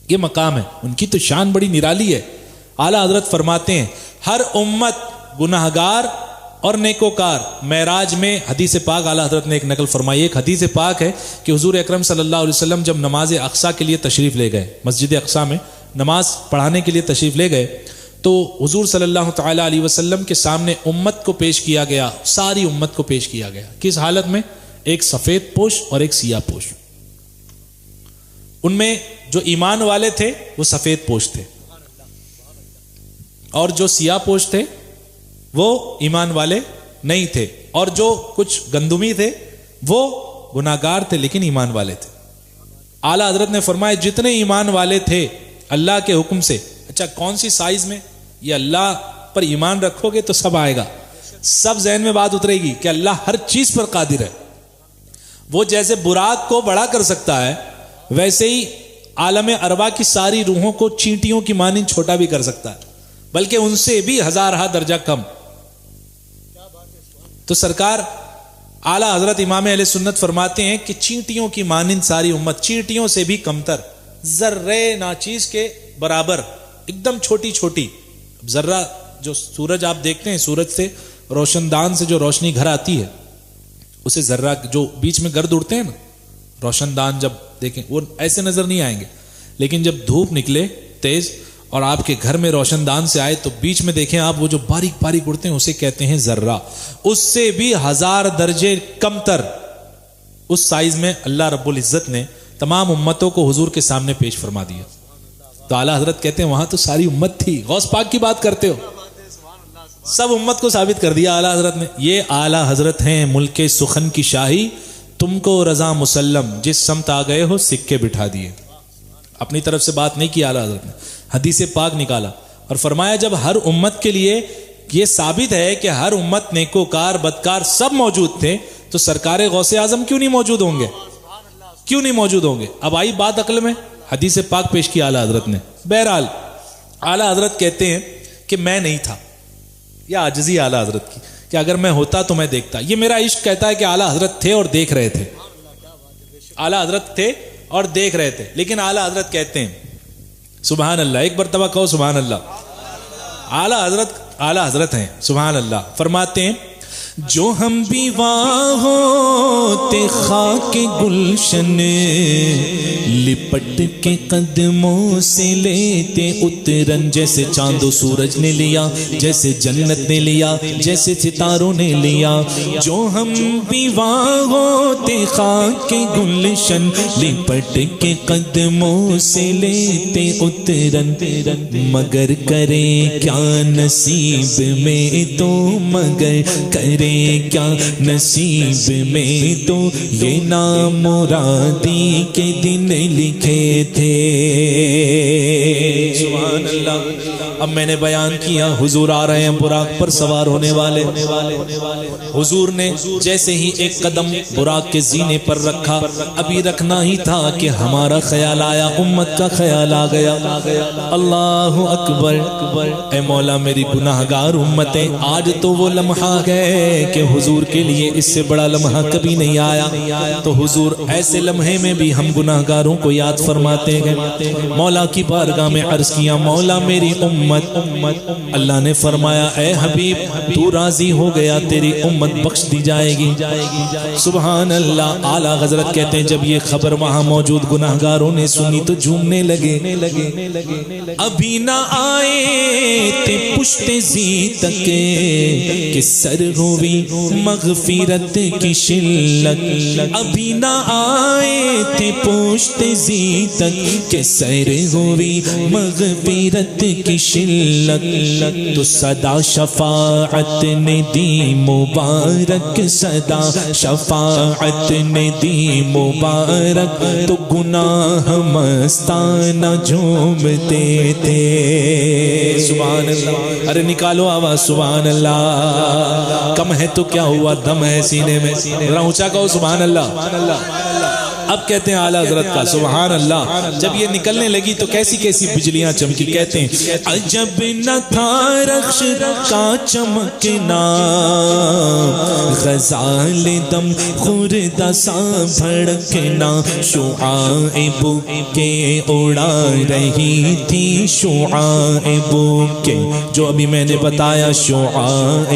یہ مقام ہے ان کی تو شان بڑی نرالی ہے اعلیٰ حضرت فرماتے ہیں ہر امت گناہگار اور نیکوکار. معراج میں حدیث پاک اعلیٰ حضرت نے ایک نقل فرمائی. ایک حدیث پاک ہے کہ حضور اکرم صلی اللہ علیہ وسلم جب نماز اقصیٰ کے لیے تشریف لے گئے, مسجد اقصیٰ میں نماز پڑھانے کے لیے تشریف لے گئے, تو حضور صلی اللہ تعالی علیہ وسلم کے سامنے امت کو پیش کیا گیا, ساری امت کو پیش کیا گیا. کس حالت میں؟ ایک سفید پوش اور ایک سیاہ پوش. ان میں جو ایمان والے تھے وہ سفید پوش تھے, اور جو سیاہ پوش تھے وہ ایمان والے نہیں تھے, اور جو کچھ گندمی تھے وہ گناہگار تھے لیکن ایمان والے تھے. اعلیٰ حضرت نے فرمایا جتنے ایمان والے تھے اللہ کے حکم سے, اچھا کون سی سائز میں, یہ اللہ پر ایمان رکھو گے تو سب آئے گا, سب ذہن میں بات اترے گی کہ اللہ ہر چیز پر قادر ہے. وہ جیسے براق کو بڑا کر سکتا ہے ویسے ہی عالم ارواح کی ساری روحوں کو چینٹیوں کی مانند چھوٹا بھی کر سکتا ہے, بلکہ ان سے بھی ہزارہ درجہ کم. تو سرکار اعلیٰ حضرت امام اہل سنت فرماتے ہیں کہ چینٹیوں کی مانند ساری امت, چینٹیوں سے بھی کمتر, ذرے ناچیز کے برابر, ایک دم چھوٹی چھوٹی. ذرہ جو سورج آپ دیکھتے ہیں, سورج سے روشن دان سے جو روشنی گھر آتی ہے اسے ذرہ, جو بیچ میں گرد اڑتے ہیں نا, روشن دان جب دیکھیں وہ ایسے نظر نہیں آئیں گے, لیکن جب دھوپ نکلے تیز اور آپ کے گھر میں روشن دان سے آئے تو بیچ میں دیکھیں آپ وہ جو باریک باریک اڑتے ہیں اسے کہتے ہیں ذرہ. اس سے بھی 1000 درجے کم تر اس سائز میں اللہ رب العزت نے تمام امتوں کو حضور کے سامنے پیش فرما دیا. تو اعلیٰ حضرت کہتے ہیں وہاں تو ساری امت تھی, غوث پاک کی بات کرتے ہو, سب امت کو ثابت کر دیا اعلیٰ حضرت نے. یہ اعلیٰ حضرت ہیں ملک سخن کی شاہی, تم کو رضا مسلم, جس سمت آ گئے ہو سکے بٹھا دیے. اپنی طرف سے بات نہیں کی اعلیٰ حضرت نے, حدیث پاک نکالا اور فرمایا جب ہر امت کے لیے یہ ثابت ہے کہ ہر امت نیکوکار بدکار سب موجود تھے, تو سرکار غوث اعظم کیوں نہیں موجود ہوں گے, کیوں نہیں موجود ہوں گے؟ اب آئی بات عقل میں, حدیث پاک پیش کی اعلیٰ حضرت نے. بہرحال اعلیٰ حضرت کہتے ہیں کہ میں نہیں تھا, یا عاجزی اعلیٰ حضرت کی کہ اگر میں ہوتا تو میں دیکھتا. یہ میرا عشق کہتا ہے کہ اعلیٰ حضرت تھے اور دیکھ رہے تھے, اعلیٰ حضرت تھے اور دیکھ رہے تھے. لیکن اعلیٰ حضرت کہتے ہیں سبحان اللہ, ایک مرتبہ کہو سبحان اللہ. اعلیٰ حضرت ہیں سبحان اللہ, فرماتے ہیں جو ہم بھی واہ ہوتے خاک گلشن, لپٹ کے قدموں سے لیتے اترن, جیسے چاند و سورج نے لیا, جیسے جنت نے لیا, جیسے ستاروں نے لیا. جو ہم بھی واہ ہوتے خاک گلشن, لپٹ کے قدموں سے لیتے اترن, مگر کرے کیا نصیب میں تو, مگر کرے کیا نصیب میں تو, یہ نام مرادی کے دن لکھے تھے. سبحان اللہ. اب میں نے بیان کیا حضور آ رہے ہیں براق پر سوار ہونے والے. حضور نے جیسے ہی ایک قدم براق کے زینے پر رکھا, ابھی رکھنا ہی تھا کہ ہمارا خیال آیا, امت کا خیال آ گیا. اللہ اکبر. اے مولا میری گناہگار امتیں, آج تو وہ لمحہ ہے کہ حضور کے لیے اس سے بڑا لمحہ کبھی نہیں آیا. تو حضور ایسے لمحے میں بھی ہم گناہگاروں کو یاد فرماتے ہیں. مولا کی بارگاہ میں عرض کیا مولا میری امت. اللہ نے فرمایا اے حبیب تو راضی ہو گیا, تیری امت بخش دی جائے گی. سبحان اللہ. اعلیٰ حضرت کہتے ہیں جب یہ خبر وہاں موجود گناہگاروں نے سنی تو جھومنے لگے. ابھی نہ آئے تھے پشت زی تک کہ سر ہوئی مغفرت کی شلت, ابھی نہ آئے تھے پشت زی تک کہ سر ہوئی مغفرت کی شلت. تو صدا شفاعت نے دی مبارک, صدا شفاعت نے دی مبارک, تو گناہ مستانہ جھومتے تھے. سبحان اللہ. ارے نکالو آواز سبحان اللہ. کم ہے تو کیا ہوا, دم ہے سینے میں, ذرا اونچا کہو سبحان اللہ. اب کہتے ہیں اعلیٰ حضرت کا سبحان اللہ، جب یہ نکلنے لگی تو کیسی کیسی بجلیاں چمکی. کہتے ہیں عجب نہ تھا رخش کا چمکنا، غزال دم خوردہ سا بھڑکنا، شعاع کے اڑا رہی تھی، شعاع کے جو ابھی میں نے بتایا، شعاع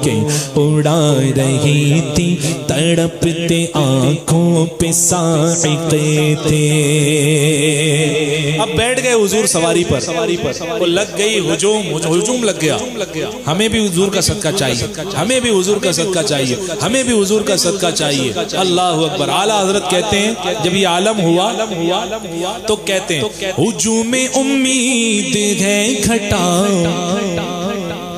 کے اڑا رہی تھی، تڑپتے آنکھوں پہ صاعقے تھے. اب بیٹھ گئے حضور سواری پر، وہ لگ گئی ہجوم لگ گیا. ہمیں بھی حضور کا صدقہ چاہیے، ہمیں بھی حضور کا صدقہ چاہیے، ہمیں بھی حضور کا صدقہ چاہیے. اللہ اکبر. اعلیٰ حضرت کہتے ہیں جب یہ عالم ہوا تو کہتے ہیں ہجوم امید ہے گھٹاؤ،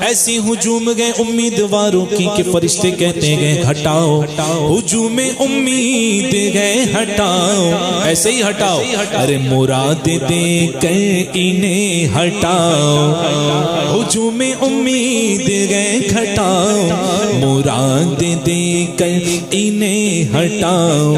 ایسی ہجوم گئے امیدواروں کی کہ فرشتے کہتے گئے ہٹاؤ، ہجوم امید گئے ہٹاؤ، ایسے ہی ہٹاؤ، ارے مراد دے کر انہیں ہٹاؤ، ہجوم امید گئے ہٹاؤ، مراد دے کر انہیں ہٹاؤ.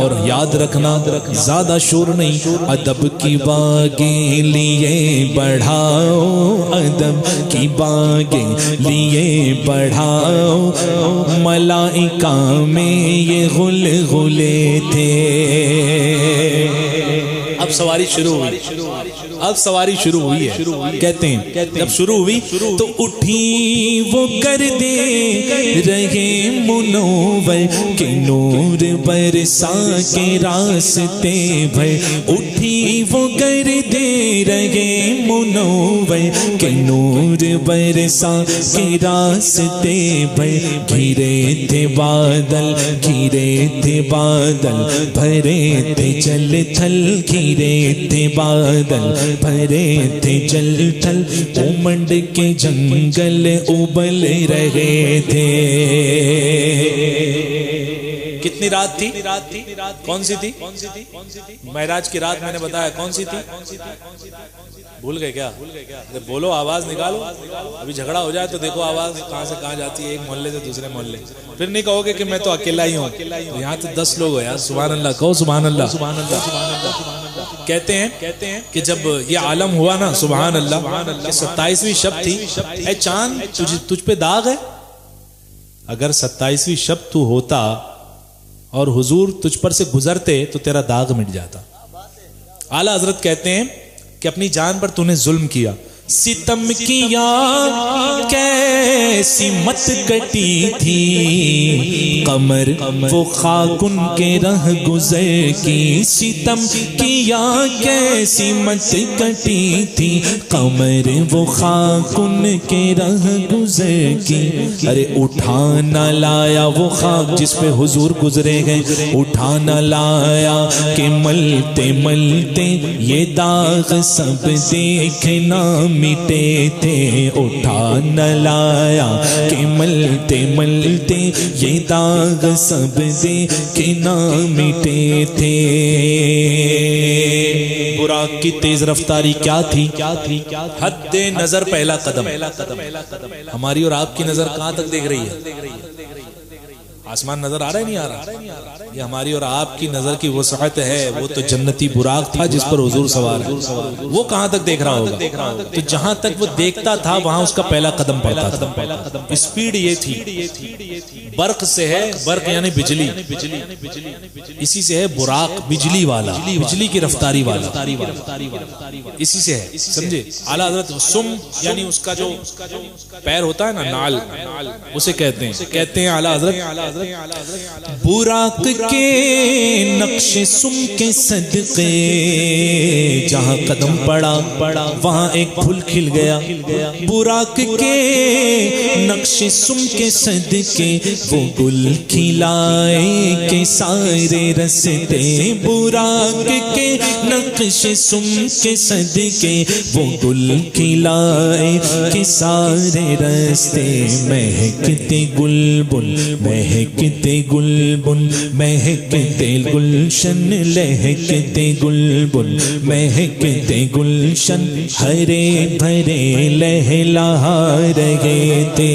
اور یاد رکھنا زیادہ شور نہیں، ادب کی باغیں لیے بڑھاؤ، ادب کی باغیں لیے بڑھاؤ، ملائکہ میں یہ غلغلے تھے. اب سواری شروع ہوئی، اب سواری شروع ہوئی ہے. کہتے ہیں جب شروع ہوئی تو اٹھی وہ گردے رہے منور کے نور برسا کے راستے بھر، اٹھی وہ گردے رہے منور کے نور برسا کے راستے بھر، گھرے تھے بادل، گھرے تھے بادل، بھرے تھے جل تھل، گھرے تھے بادل، بھرے تھے جل تھل، امنڈ کے جنگل ابل رہے تھے. کتنی رات تھی؟ کون سی تھی؟ معراج کی رات میں نے بتایا کون سی تھی؟ بھول گئے کیا؟ بولو، آواز نکالو. ابھی جھگڑا ہو جائے تو دیکھو آواز کہاں سے کہاں جاتی ہے، ایک محلے سے دوسرے محلے. پھر نہیں کہو گے کہ میں تو اکیلا ہی ہوں، یہاں تو 10 لوگ ہو یار. سبحان اللہ کہو، سبحان اللہ. سبحان اللہ. کہتے ہیں کہ جب یہ عالم ہوا نا، سبحان اللہ، 27ویں شب تھی. اے چاند تجھ پہ داغ ہے؟ اگر 27ویں شب تو ہوتا اور حضور تجھ پر سے گزرتے تو تیرا داغ مٹ جاتا. اعلیٰ حضرت کہتے ہیں کہ اپنی جان پر تو نے ظلم کیا، ستم کیا کیسی مت کٹی تھی، قمر وہ خاکن کے رہ گزر کی، ستم کیا کیسی مت کٹی تھی، قمر وہ خاکن کے رہ گزر کی. ارے اٹھانا لایا وہ خاک جس پہ حضور گزرے گئے، اٹھانا لایا کہ ملتے ملتے یہ داغ سب دیکھنا مٹے تھے، اٹھا نہ لایا کہ ملتے ملتے یہ داغ سب دیکھنا مٹے تھے. براق کی تیز رفتاری کیا تھی؟ حد نظر پہلا قدم. ہماری اور آپ کی نظر کہاں تک دیکھ رہی ہے؟ آسمان نظر آ رہا ہے نہیں آ رہا؟ یہ ہماری اور آپ کی نظر کی وسعت ہے. وہ تو جنتی براق تھا جس پر حضور سوار ہے، وہ کہاں تک دیکھ رہا ہوگا؟ تو جہاں تک وہ دیکھتا تھا وہاں اس کا پہلا قدم پڑتا تھا. اسپیڈ یہ تھی، برق سے ہے، برق یعنی بجلی، اسی سے ہے براق، بجلی والا، بجلی کی رفتاری والا، اسی سے ہے. سمجھے؟ اعلیٰ حضرت سم یعنی اس کا جو پیر ہوتا ہے نا، نال، اسے کہتے ہیں اعلیٰ حضرت براق کے نقش سم کے صدقے، جہاں قدم پڑا وہاں ایک پھول کھل گیا. براق کے نقش سم کے صدقے وہ گل کھلائے کہ سارے رستے، براق کے نقش سم کے صدقے وہ گل کھلائے کہ سارے رستے. مہکتے گلبن مہکتے گلبن مہکتے گلشن، لہکتے گلبن مہکتے گلشن، ہرے بھرے لہلا رہے تھے.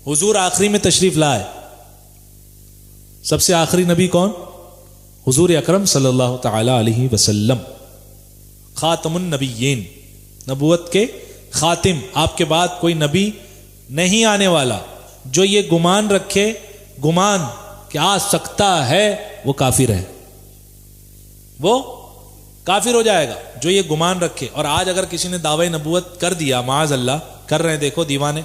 حضور آخری میں تشریف لائے سب سے آخری نبی کون؟ حضور اکرم صلی اللہ تعالی علیہ وسلم، خاتم النبیین، نبوت کے خاتم. آپ کے بعد کوئی نبی نہیں آنے والا. جو یہ گمان رکھے، گمان کہ آ سکتا ہے، وہ کافر ہے، وہ کافر ہو جائے گا جو یہ گمان رکھے. اور آج اگر کسی نے دعوی نبوت کر دیا، معاذ اللہ کر رہے ہیں، دیکھو دیوانے،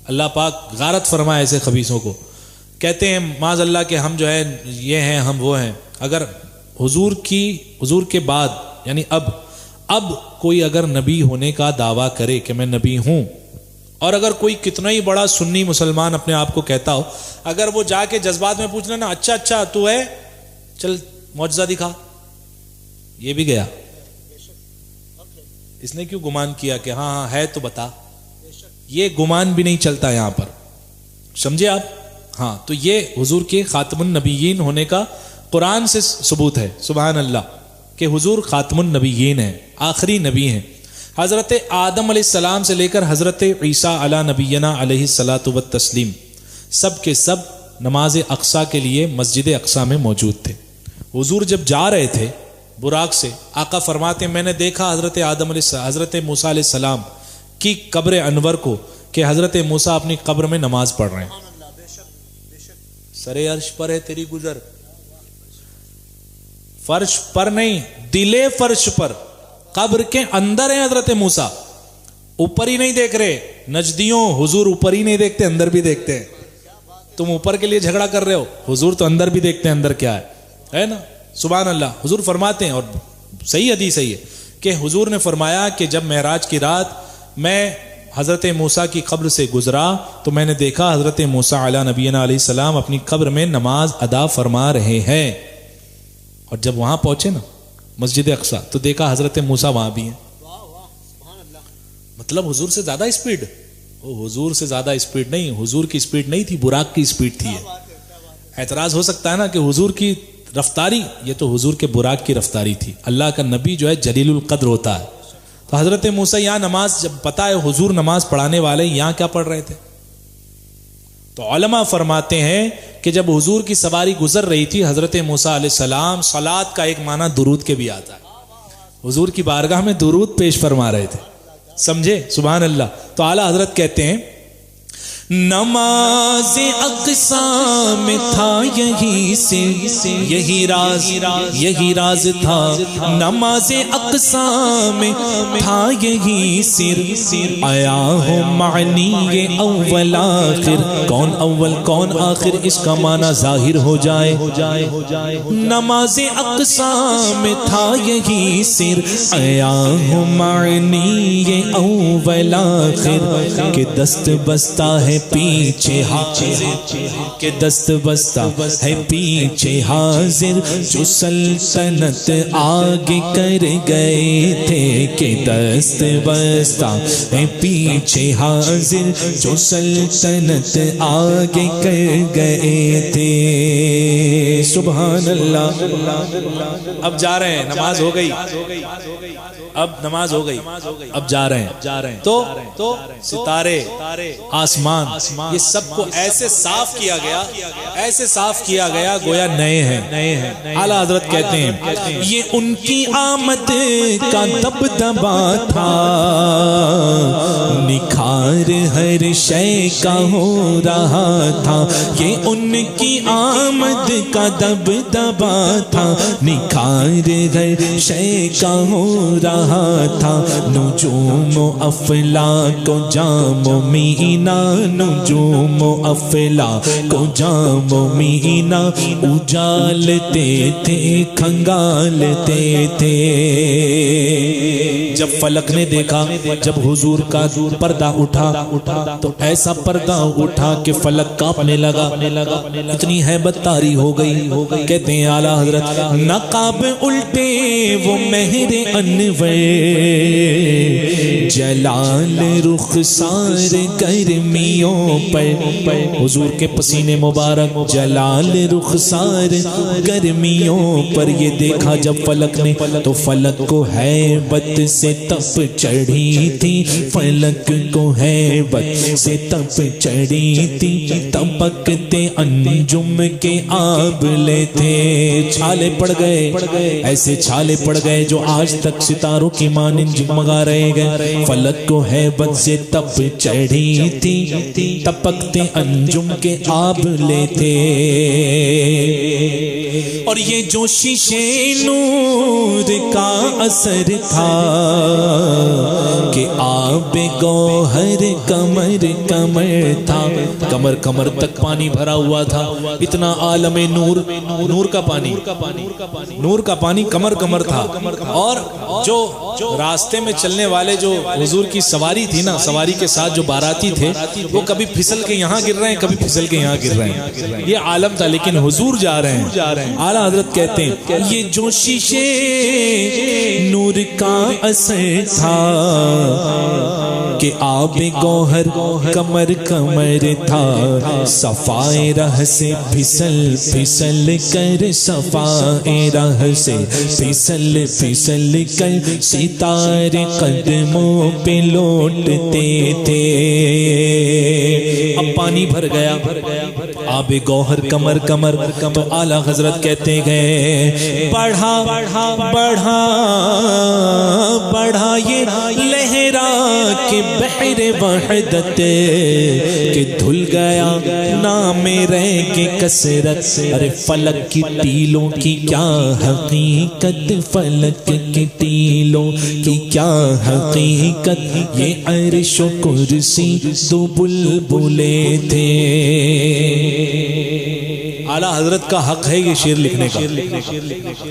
اللہ پاک غارت فرمائے ایسے خبیثوں کو. کہتے ہیں معاذ اللہ کہ ہم جو ہے یہ ہیں، ہم وہ ہیں. اگر حضور کے بعد یعنی اب کوئی اگر نبی ہونے کا دعویٰ کرے کہ میں نبی ہوں، اور اگر کوئی کتنا ہی بڑا سنی مسلمان اپنے آپ کو کہتا ہو، اگر وہ جا کے جذبات میں پوچھنا نا، اچھا تو ہے، چل معجزہ دکھا، یہ بھی گیا. اس نے کیوں گمان کیا کہ ہاں ہے تو بتا؟ یہ گمان بھی نہیں چلتا یہاں پر، سمجھے آپ؟ ہاں، تو یہ حضور کے خاتم النبیین ہونے کا قرآن سے ثبوت ہے. سبحان اللہ کہ حضور خاتم النبیین ہیں، آخری نبی ہیں. حضرت آدم علیہ السلام سے لے کر حضرت عیسیٰ علی نبینا علیہ الصلاۃ والتسلیم سب کے سب نماز اقصیٰ کے لیے مسجد اقصیٰ میں موجود تھے. حضور جب جا رہے تھے براق سے، آقا فرماتے ہیں میں نے دیکھا حضرت موسیٰ علیہ السلام کی قبر انور کو کہ حضرت موسیٰ اپنی قبر میں نماز پڑھ رہے ہیں. سرے عرش پر ہے تیری گزر، فرش پر نہیں، دلے فرش پر، قبر کے اندر ہے حضرت موسیٰ، اوپر ہی نہیں دیکھ رہے. نجدیوں، حضور اوپر ہی نہیں دیکھتے، اندر بھی دیکھتے ہیں. تم اوپر کے لیے جھگڑا کر رہے ہو، حضور تو اندر بھی دیکھتے ہیں اندر کیا ہے نا. سبحان اللہ. حضور فرماتے ہیں، اور صحیح حدیث ہے یہ، کہ حضور نے فرمایا کہ جب معراج کی رات میں حضرت موسیٰ کی قبر سے گزرا تو میں نے دیکھا حضرت موسیٰ علی نبینا علیہ السلام اپنی قبر میں نماز ادا فرما رہے ہیں. اور جب وہاں پہنچے نا مسجد اقصیٰ تو دیکھا حضرت موسیٰ وہاں بھی ہیں. مطلب حضور سے زیادہ اسپیڈ، حضور سے زیادہ اسپیڈ نہیں، حضور کی اسپیڈ نہیں تھی، براق کی اسپیڈ تھی. اعتراض ہو سکتا ہے نا کہ حضور کی رفتاری، یہ تو حضور کے براق کی رفتاری تھی. اللہ کا نبی جو ہے جلیل القدر ہوتا ہے. تو حضرت موسیٰ یہاں نماز، جب پتا ہے حضور نماز پڑھانے والے، یہاں کیا پڑھ رہے تھے؟ تو علماء فرماتے ہیں کہ جب حضور کی سواری گزر رہی تھی، حضرت موسیٰ علیہ السلام، صلات کا ایک معنی درود کے بھی آتا ہے، حضور کی بارگاہ میں درود پیش فرما رہے تھے. سمجھے؟ سبحان اللہ. تو اعلیٰ حضرت کہتے ہیں نماز اقصیٰ میں تھا یہی سے یہی راز تھا. نماز اقصیٰ میں تھا یہی سر، آیا ہو معنی یہ اول آخر. کون اول کون آخر، اس کا معنی ظاہر ہو جائے. نماز اقصیٰ میں تھا یہی سر، آیا ہو معنی یہ اول آخر. کہ دست بستہ ہے پیچھے حاضر، کہ دست بستہ ہے پیچھے حاضر. جو سلطنت آگے کر گئے تھے، کہ دست بستہ ہے پیچھے حاضر. جو سلطنت آگے کر گئے تھے. سبحان اللہ. اب جا رہے ہیں، نماز ہو گئی، اب نماز ہو گئی، اب جا رہے ہیں. تو ستارے، آسمان، یہ سب کو ایسے صاف کیا گیا، ایسے صاف کیا گیا گویا نئے ہیں. اعلیٰ حضرت کہتے ہیں یہ ان کی آمد کا دبدبا تھا، نکھار ہر شے کا ہو رہا تھا. یہ ان کی آمد کا دبدبا تھا، نکھار ہر شے کا ہو رہا تھا. نجوم و افلاک کو جام و مینا، نجوم و افلاک کو جام و مینا اجالتے تھے، کھنگالتے تھے. جب فلک نے دیکھا، جب حضور کا پردہ اٹھا تو ایسا پردہ اٹھا کہ فلک کانپنے لگا، اتنی ہیبت طاری ہو گئی. کہتے ہیں اعلیٰ حضرت نقاب الٹے وہ مہر انور، جلال رخسار گرمیوں پر، حضور کے پسینے مبارک جلال رخسار گرمیوں پر، یہ دیکھا جب فلک نے تو فلک کو ہیبت سے تپ چڑھی تھی، فلک کو ہیبت سے تپ چڑھی تھی، تپکتے انجم کے آبلے تھے، چھالے پڑ گئے، ایسے چھالے پڑ گئے جو آج تک ستاروں کی مانند جگمگا رہے گئے، فلک کو ہیبت سے تپ چڑھی تھی، تپکتے انجم کے آبلے تھے، اور یہ جو شیشے نور کا اثر تھا کہ آب گوہر کمر کمر تھا، کمر کمر تک پانی بھرا ہوا تھا، اتنا عالم نور، نور کا پانی، نور کا پانی کمر کمر تھا، اور جو راستے میں چلنے والے جو حضور کی سواری تھی نا، سواری کے ساتھ جو باراتی تھے، وہ کبھی پھسل کے یہاں گر رہے ہیں، کبھی پھسل کے یہاں گر رہے ہیں، یہ عالم تھا، لیکن حضور جا رہے ہیں۔ اعلیٰ حضرت کہتے ہیں یہ جو شیشے نور کا اثر تھا کہ آب گوہر کمر کمر تھا، صفائے راہ سے پھسل پھسل کر، صفائے راہ سے پھسل پھسل کر ستارے قدموں پہ لوٹتے تھے، اب پانی بھر گیا، آب گوہر کمر کمر، تو اعلیٰ حضرت کہتے گئے بڑھا بڑھا بڑھا یہ لہرا کے بحر وحدت کہ دھل گیا نام رہ کے کثرت، ارے فلک کی ٹیلوں کی کیا حقیقت، فلک کی ٹیلوں کی کیا حقیقت، یہ عرش و کرسی دو بلبلے تھے۔ اعلیٰ حضرت کا حق ہے یہ شعر لکھنے کا۔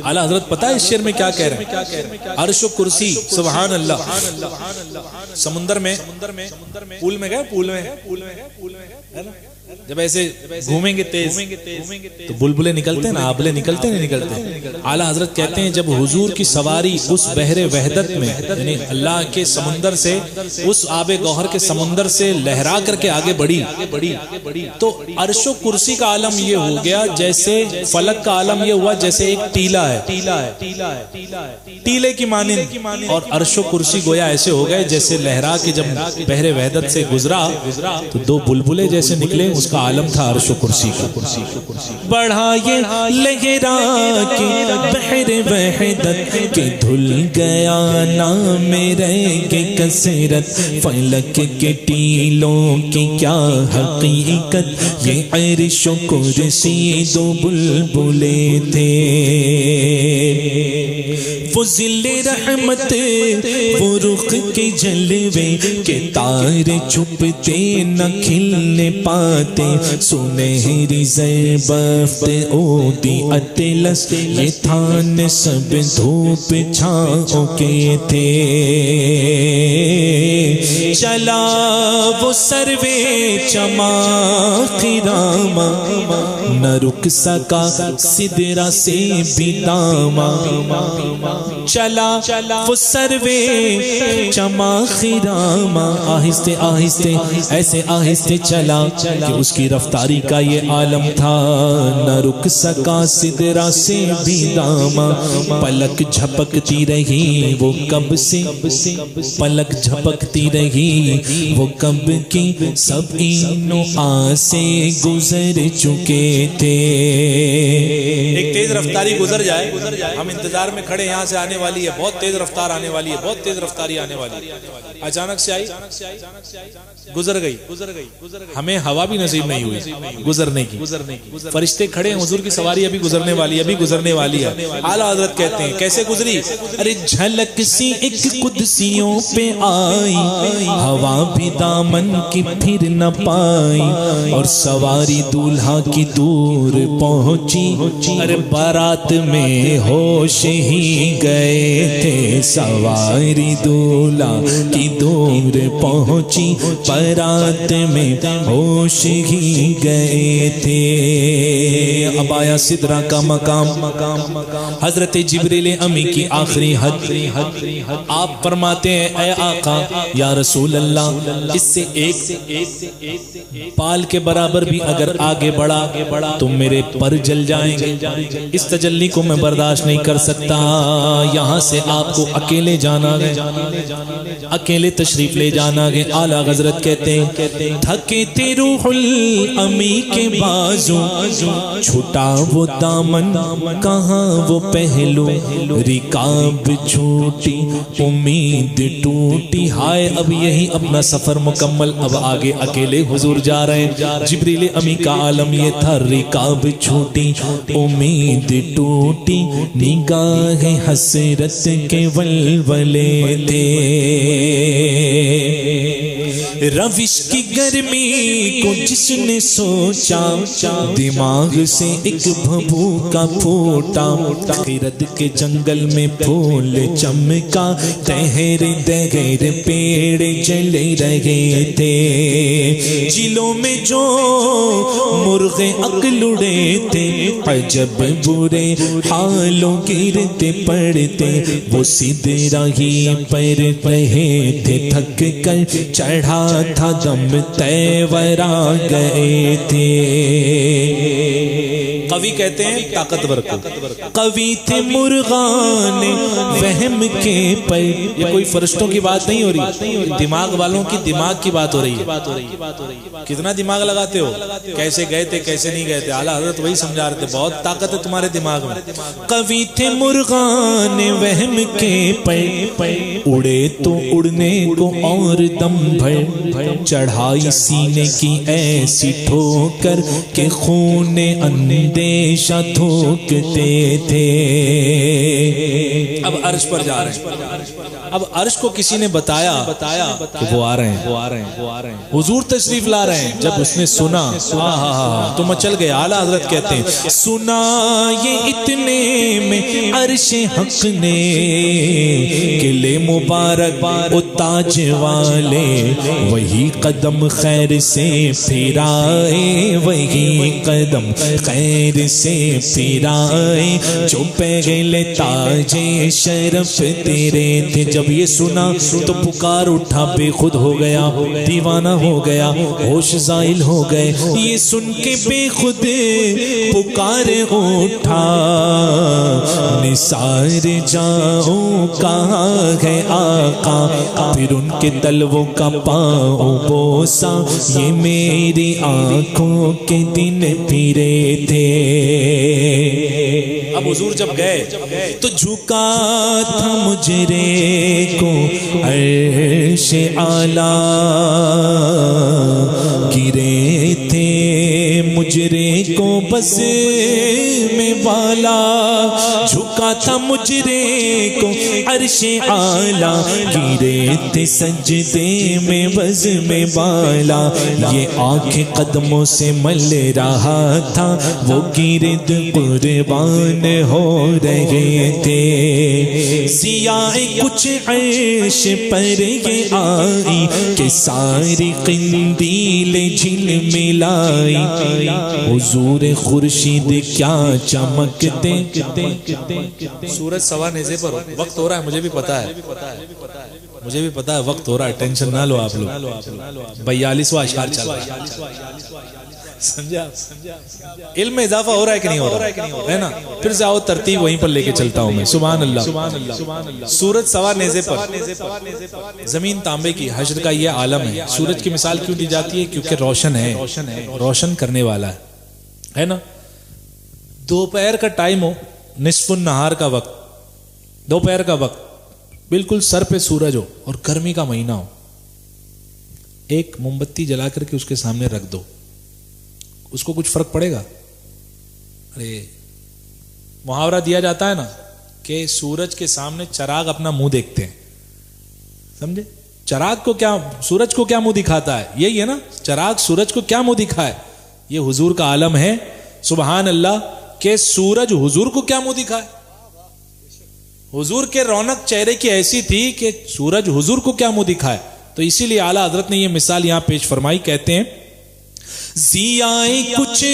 اعلیٰ حضرت پتہ ہے اس شعر میں کیا کہہ رہے ہیں؟ عرش و کرسی، سبحان اللہ، سمندر میں پول میں گئے، پول میں جب ایسے گھومیں گے تیز تو بلبلے نکلتے ہیں نا، آبلے نکلتے ہیں، نہیں نکلتے۔ اعلیٰ حضرت کہتے ہیں جب حضور کی سواری اس بحر وحدت میں، یعنی اللہ کے سمندر سے، اس آب گوہر کے سمندر سے لہرا کر کے آگے بڑھی، تو عرش و کرسی کا عالم یہ ہو گیا جیسے فلک کا عالم یہ ہوا جیسے ایک ٹیلا ہے، ٹیلے کی مانند، اور عرش و کرسی گویا ایسے ہو گئے جیسے لہرا کے جب بحر وحدت سے گزرا تو دو بلبلے جیسے نکلے، اس کا عالم تھا عرش و کرسی کا۔ بڑھا یہ لہرا کے بحر وحدت کہ دھل گیا نام رہ کے کثرت، فلک کے ٹیلوں کی کیا حقیقت، یہ عرش و کرسی دو بلبلے تھے، وہ ذل رحمت وہ رخ کے جلوے کے تارے چھپتے نہ کھلنے پاتے، سنہری زربفت اودی اطلس یہ تھان سب دھوپ چھاؤں کے تھے، چلا وہ سروے چماخ راما نہ رک سکا سدرا سے بھی داما، چلا وہ سروے چماخ راما، آہستے آہستے ایسے آہستے چلا کہ اس کی رفتاری کا یہ عالم تھا، نہ رک سکا سدرا سے بھی داما، پلک جھپکتی رہی وہ کب سے، پلک جھپکتی رہی وہ کب کی، سب اینوں آسے گزر چکے تھے۔ ایک تیز رفتاری گزر جائے، ہم انتظار میں کھڑے، یہاں سے آنے والی ہے، بہت تیز رفتار آنے والی ہے، بہت تیز رفتاری آنے والی ہے، اچانک سے آئی، گزر گئی، ہمیں ہوا بھی نصیب نہیں ہوئی گزرنے کی، فرشتے کھڑے ہیں، حضور کی سواری ابھی گزرنے والی ہے، ابھی گزرنے والی ہے۔ اعلیٰ حضرت کہتے ہیں کیسے گزری؟ ارے جھلک سی ایک قدسیوں پہ آئی، ہوا بھی دامن کی پھر نہ پائی اور سواری دولہا کی دور پہنچی ارے بارات میں ہوش ہی گئے تھے سواری دولہا کی دور پہنچی بارات میں ہوش ہی گئے تھے. اب آیا سدرہ کا مقام. حضرت جبریل امی کی آخری حد. آپ فرماتے ہیں اے آقا یا رسول اللہ اس سے ایک پال کے برابر بھی اگر آگے بڑھا تو میرے پر جل جائیں گے. اس تجلی کو میں برداشت نہیں کر سکتا. یہاں سے آپ کو اکیلے جانا گئے, اکیلے تشریف لے جانا گئے. اعلیٰ حضرت کہتے ہیں تھکے تھے روح الامی کے بازو چھٹا وہ دامن کہاں وہ پہلو رکاب چھوٹی امید ٹوٹی. ہائے اب یہی اپنا سفر مکمل. اب آگے اکیلے حضور جا رہے ہیں. جبریل امی کا عالم یہ تھا رکاب چھوٹی امید ٹوٹی نگاہ حسرت کے ولولے تھے. روش کی گرمی کو جس نے سوچا دماغ سے ایک بھبوکا پھوٹا. خرد کے جنگل میں پھول چمکا تہر دگر پیڑ جل رہے تھے. جلوں میں جو مرغ عقل اڑے تھے عجب برے حالوں گرتے پڑتے وہ سدرہ ہی پر رہے تھے. تھک کر چڑھا تھا دم تیورا گئے تھے. قوی کہتے ہیں طاقتور کو. قوی تھے مرغان وہم کے پر. یہ کوئی فرشتوں کی بات نہیں ہو رہی, دماغ والوں کی دماغ کی بات ہو رہی ہے. کتنا دماغ لگاتے ہو, کیسے گئے تھے کیسے نہیں گئے تھے. اعلیٰ حضرت وہی سمجھا رہے تھے بہت طاقت ہے تمہارے دماغ میں. قوی تھے مرغان وہم کے پر اڑے تو اڑنے کو اور دم بھر چڑھائی سینے کی ایسی ٹھوکر کہ خون اندیشہ تھوکتے تھے. اب عرش پر جا رہے ہیں. اب عرش کو کسی نے بتایا کہ وہ آ رہے ہیں, حضور تشریف لا رہے ہیں. جب اس نے سنا تو مچل گئے. اعلیٰ حضرت کہتے ہیں سنا یہ اتنے میں عرش حق نے قلعے مبارک و تاج والے وہی قدم خیر سے پھرائے, وہی قدم خیر سے پھرائے جو پہلے تاج شرف تیرے تھے. جب یہ سنا تو پکار اٹھا, بے خود ہو گیا, دیوانہ ہو گیا, ہوش زائل ہو گئے. یہ سن کے بے خود پکار اٹھا نثار جاؤں کہاں ہے آقا. پھر ان کے تلووں کا پاؤں بوسا یہ میری آنکھوں کے دن پھرے تھے. اب حضور جب گئے تو جھکا تھا مجرے کو عرش اعلیٰ گرے تھے مجرے کو بس میں بالا. جھکا تھا مجرے کو عرش اعلیٰ گرے تھے سجدے میں بز میں بالا. یہ آنکھیں قدموں سے مل رہا تھا وہ گرد قربان ہو رہے تھے. سیاہ کچھ عرش پر یہ آئی کہ ساری قندیل جھل ملائی. حضور خورشید کیا چمکتے. سورج سوا نیزے پر وقت ہو رہا ہے, مجھے بھی پتا ہے وقت ہو رہا ہے, ٹینشن نہ لو آپ لوگ. 42واں اشعار چل رہا ہے, سمجھا. علم میں اضافہ ہو رہا ہے کہ نہیں ہو رہا ہے نا. پھر سے آؤ ترتیب وہیں پر لے کے چلتا ہوں میں. سبحان اللہ. سورج سوا نیزے پر, زمین تانبے کی. حشر کا یہ عالم ہے. سورج کی مثال کیوں دی جاتی ہے؟ کیونکہ روشن ہے, روشن کرنے والا ہے نا. دوپہر کا ٹائم ہو, نصف النہار کا وقت, دوپہر کا وقت, بالکل سر پہ سورج ہو اور گرمی کا مہینہ ہو, ایک موم بتی جلا کر کے اس کے سامنے رکھ دو, اس کو کچھ فرق پڑے گا؟ ارے محاورہ دیا جاتا ہے نا کہ سورج کے سامنے چراغ اپنا منہ دیکھتے ہیں, سمجھے. چراغ کو کیا، سورج کو کیا منہ دکھاتا ہے؟ یہی ہے نا، چراغ سورج کو کیا منہ دکھائے؟ یہ حضور کا عالم ہے، سبحان اللہ، کہ سورج حضور کو کیا منہ دکھائے؟ حضور کے رونق چہرے کی ایسی تھی کہ سورج حضور کو کیا منہ دکھائے؟ تو اسی لیے اعلیٰ حضرت نے یہ مثال یہاں پیش فرمائی، کہتے ہیں زیائے کچھ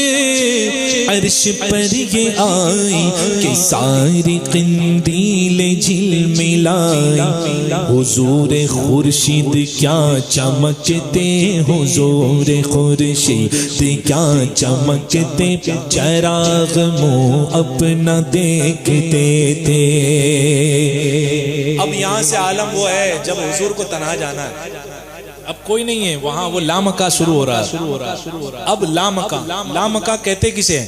عرش پر یہ آئی کہ ساری قندیل جھل ملائی، حضور خورشید کیا چمکتے، حضور خورشید کیا چمکتے، چراغ منہ اپنا دیکھتے تھے۔ اب یہاں سے عالم وہ ہے جب حضور کو تنہا جانا ہے، اب کوئی نہیں ہے وہاں، وہ لامکہ شروع ہو رہا ہے۔ اب لامکہ، لامکہ کہتے کسے ہیں؟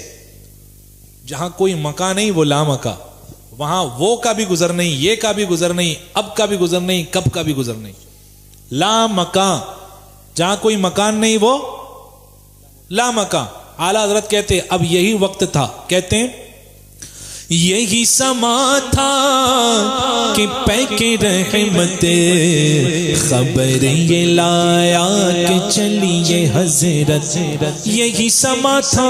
جہاں کوئی مکہ نہیں وہ لامکہ، وہاں وہ کا بھی گزر نہیں، یہ کا بھی گزر نہیں، اب کا بھی گزر نہیں، کب کا بھی گزر نہیں، لامکہ، جہاں کوئی مکان نہیں وہ لامکہ۔ اعلیٰ حضرت کہتے ہیں اب یہی وقت تھا، کہتے ہیں یہی سما تھا کہ پیک رحمت خبر یہ لایا کہ چلیے حضرت، یہی سما تھا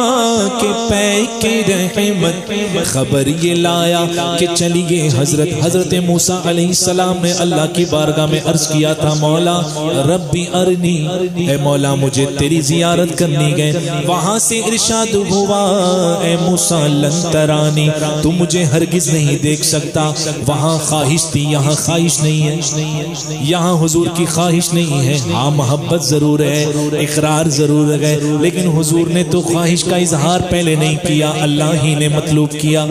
کہ پیک رحمت خبر یہ لایا کہ چلیے حضرت۔ حضرت موسیٰ علیہ السلام نے اللہ کی بارگاہ میں عرض کیا تھا، مولا ربی ارنی، اے مولا مجھے تیری زیارت کرنی گئے، وہاں سے ارشاد ہوا اے موسیٰ لن ترانی، مجھے ہرگز نہیں دیکھ سکتا۔ وہاں خواہش تھی، یہاں خواہش نہیں ہے، یہاں حضور کی خواہش نہیں ہے، ہاں محبت ضرور ہے، اقرار ضرور ہے، لیکن حضور نے تو خواہش کا اظہار پہلے نہیں کیا، اللہ ہی نے مطلوب کیا،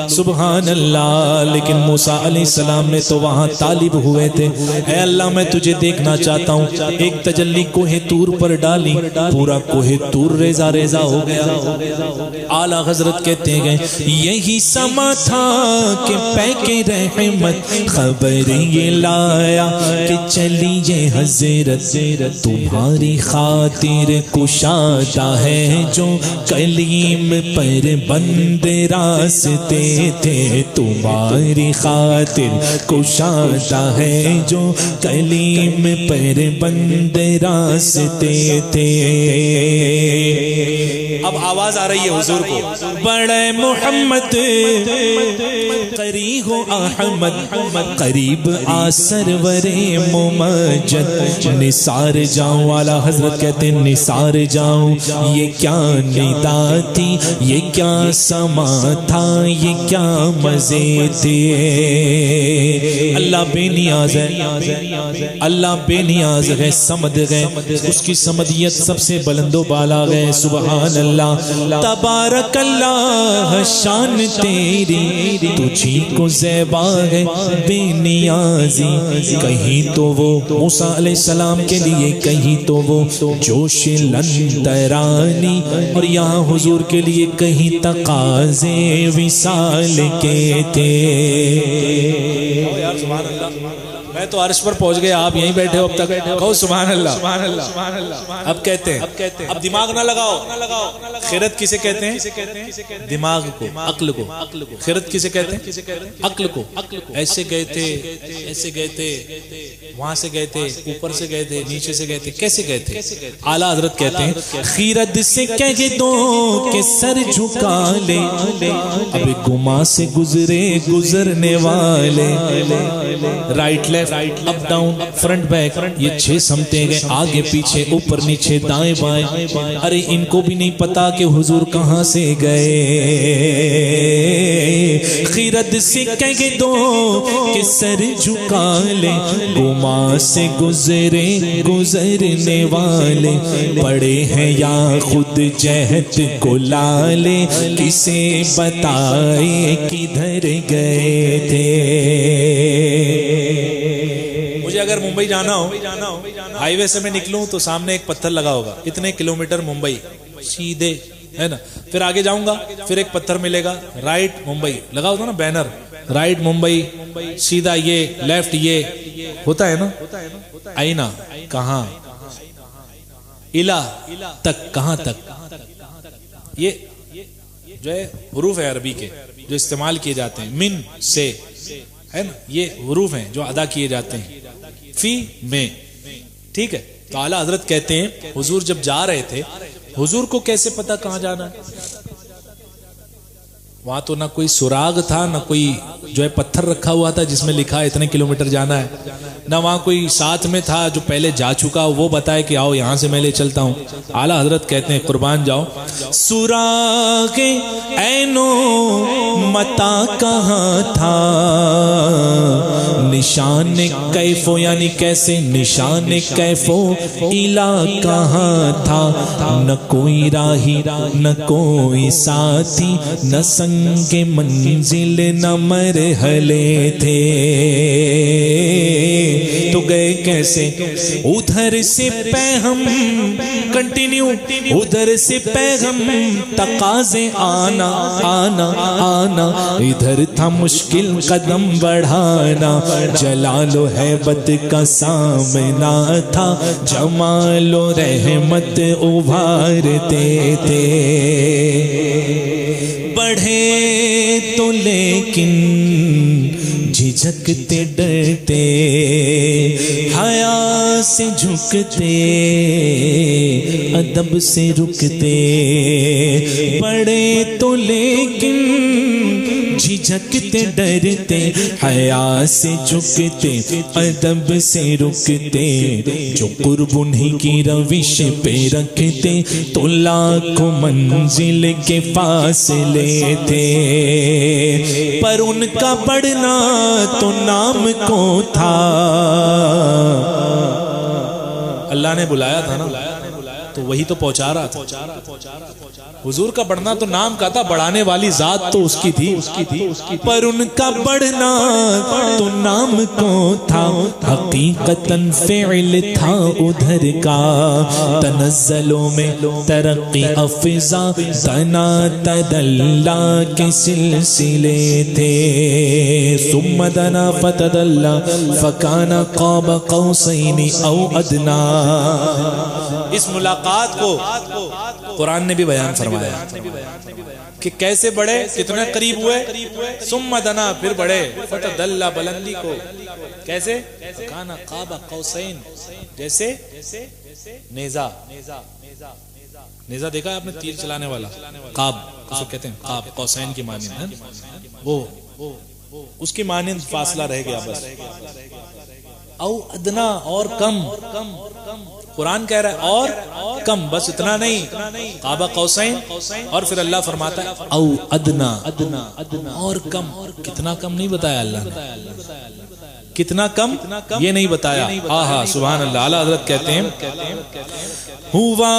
سبحان اللہ۔ لیکن موسیٰ علیہ السلام نے تو وہاں طالب ہوئے تھے، اے اللہ میں تجھے دیکھنا چاہتا ہوں۔ ایک تجلی کوہ طور پر ڈالی، پورا کوہ طور ریزہ ریزہ ہو گیا۔ اعلیٰ حضرت کہتے گئے یہی سما تھا کہ پیک رحمت خبر یہ لایا کہ چلیے حضرت، تمہاری خاطر کشادہ ہے جو کلیم پر بند راستے تھے، تمہاری خاطر کشادہ ہے جو کلیم پر بند راستے تھے۔ اب آواز آ رہی ہے حضور کو، بڑے محمد قریب احمد قریب آ سرور ممجد، نثار جاؤں، والا حضرت کہتے ہیں نثار جاؤں، یہ کیا ندا تھی، یہ کیا سما تھا، یہ کیا مزے تھے۔ اللہ بے نیاز ہے، اللہ بے نیاز ہے، سمد ہے، اس کی سمدیت سب سے بلند و بالا ہے، سبحان اللہ، تبارک اللہ، شان تیری تجھی کو زیبا ہے بے نیازی، کہیں تو وہ موسیٰ علیہ السلام کے لیے، کہیں تو وہ جوش لندرانی، اور یہاں حضور کے لیے کہیں تقاضے وصال کے تھے۔ سبحان اللہ، میں تو عرش پر پہنچ گیا، آپ یہیں بیٹھے ہو اب تک، کہو سبحان اللہ۔ اب کہتے ہیں اب دماغ نہ لگاؤ، خیرت کسے کہتے ہیں؟ دماغ کو، عقل کو۔ خیرت کسے کہتے ہیں؟ عقل کو۔ ایسے گئے تھے، ایسے گئے تھے، وہاں سے گئے تھے، اوپر سے گئے تھے، نیچے سے گئے تھے، کیسے گئے تھے؟ اعلیٰ حضرت کہتے ہیں خیرت سے کہہ دو کہ سر جھکا لے، اب گما سے گزرے گزرنے والے، right left up down front back, یہ 6 سمتیں گئے، آگے پیچھے اوپر نیچے دائیں بائیں، ارے ان کو بھی نہیں پتا کہ حضور کہاں سے گئے۔ خیرت سے کہہ دو کہ سر جھکا لے، گما سے گزرے گزرنے والے، پڑے ہیں یا خود جہت کو لالے، کسے بتائے کدھر گئے تھے۔ مجھے اگر ممبئی جانا ہو، ہائی وے سے میں نکلوں تو سامنے ایک پتھر لگا ہوگا، اتنے کلومیٹر ممبئی سیدھے، ہے نا، پھر آگے جاؤں گا پھر ایک پتھر ملے گا، رائٹ ممبئی لگا ہوتا نا بینر، رائٹ ممبئی، سیدھا یہ، لیفٹ یہ ہوتا ہے نا، آئینہ کہاں، الہ تک، کہاں تک، یہ جو ہے حروف ہے عربی کے جو استعمال کیے جاتے ہیں، من سے، ہے نا، یہ حروف ہیں جو ادا کیے جاتے ہیں، فی میں، ٹھیک ہے. تو اعلیٰ حضرت کہتے ہیں حضور جب جا رہے تھے حضور کو کیسے پتا کہاں جانا ہے؟ وہاں تو نہ کوئی سراغ تھا، نہ کوئی جو ہے پتھر رکھا ہوا تھا جس میں لکھا ہے اتنے کلومیٹر جانا ہے، نہ وہاں کوئی ساتھ میں تھا جو پہلے جا چکا وہ بتائے کہ آؤ یہاں سے میں لے چلتا ہوں. اعلیٰ حضرت کہتے ہیں قربان جاؤ، سراغ عینو متا کہاں تھا، نشان کیفو یعنی کیسے، نشان کیفو الا کہاں تھا، نہ کوئی راہی نہ کوئی ساتھی، نہ سنگ منزل نہ مرحلے تھے. تو گئے کیسے؟ ادھر سے پیغام کنٹینیو، ادھر سے پیغام تقاضے آنا آنا آنا، ادھر تھا مشکل قدم بڑھانا، جلال و ہیبت کا سامنا تھا، جمال و رحمت ابھارتے تھے. بڑھے تو لیکن جھجکتے ڈرتے، حیا سے جھکتے ادب سے رکتے، بڑے تو لیکن جھجکتے ڈرتے، حیا سے جھکتے ادب سے رکتے، جو قرب انہی کی روش پہ رکھتے تو لاکھوں منزل کے فاصلے تھے. پر ان کا بڑھنا تو نام کو تھا، اللہ نے بلایا تھا نا تو وہی تو پہنچا رہا تھا. حضور کا بڑھنا تو نام کا تھا، بڑھانے والی ذات تو اس کی تھی. پر ان کا بڑھنا تو نام کو تھا، حقیقتاً فعل تھا ادھر کا، تنزلوں میں ترقی افزا تنا تدلا کے سلسلے تھے. ثم دنا فتدلا فکان قاب قوسین او ادنا. اس ملاقات کو قرآن نے بھی بیان فرمایا کہ کیسے بڑھے، کتنے قریب ہوئے. ثم دنا پھر بڑھے، فتدلا بلندی کو کیسے، کانا قاب قوسین جیسے نیزہ. نیزہ دیکھا ہے آپ نے، تیر چلانے والا، قاب اسے کہتے ہیں، قاب قوسین کی مانند ہے، وہ اس کی مانند فاصلہ رہ گیا بس. او ادنا اور کم، قرآن کہہ رہا ہے اور کم، بس اتنا نہیں، قاب قوسین. اور پھر اللہ فرماتا ہے او ادنا، اور کم. کتنا کم نہیں بتایا اللہ نے، کتنا کم یہ نہیں بتایا. آہا سبحان اللہ. اعلیٰ حضرت کہتے ہیں ہوا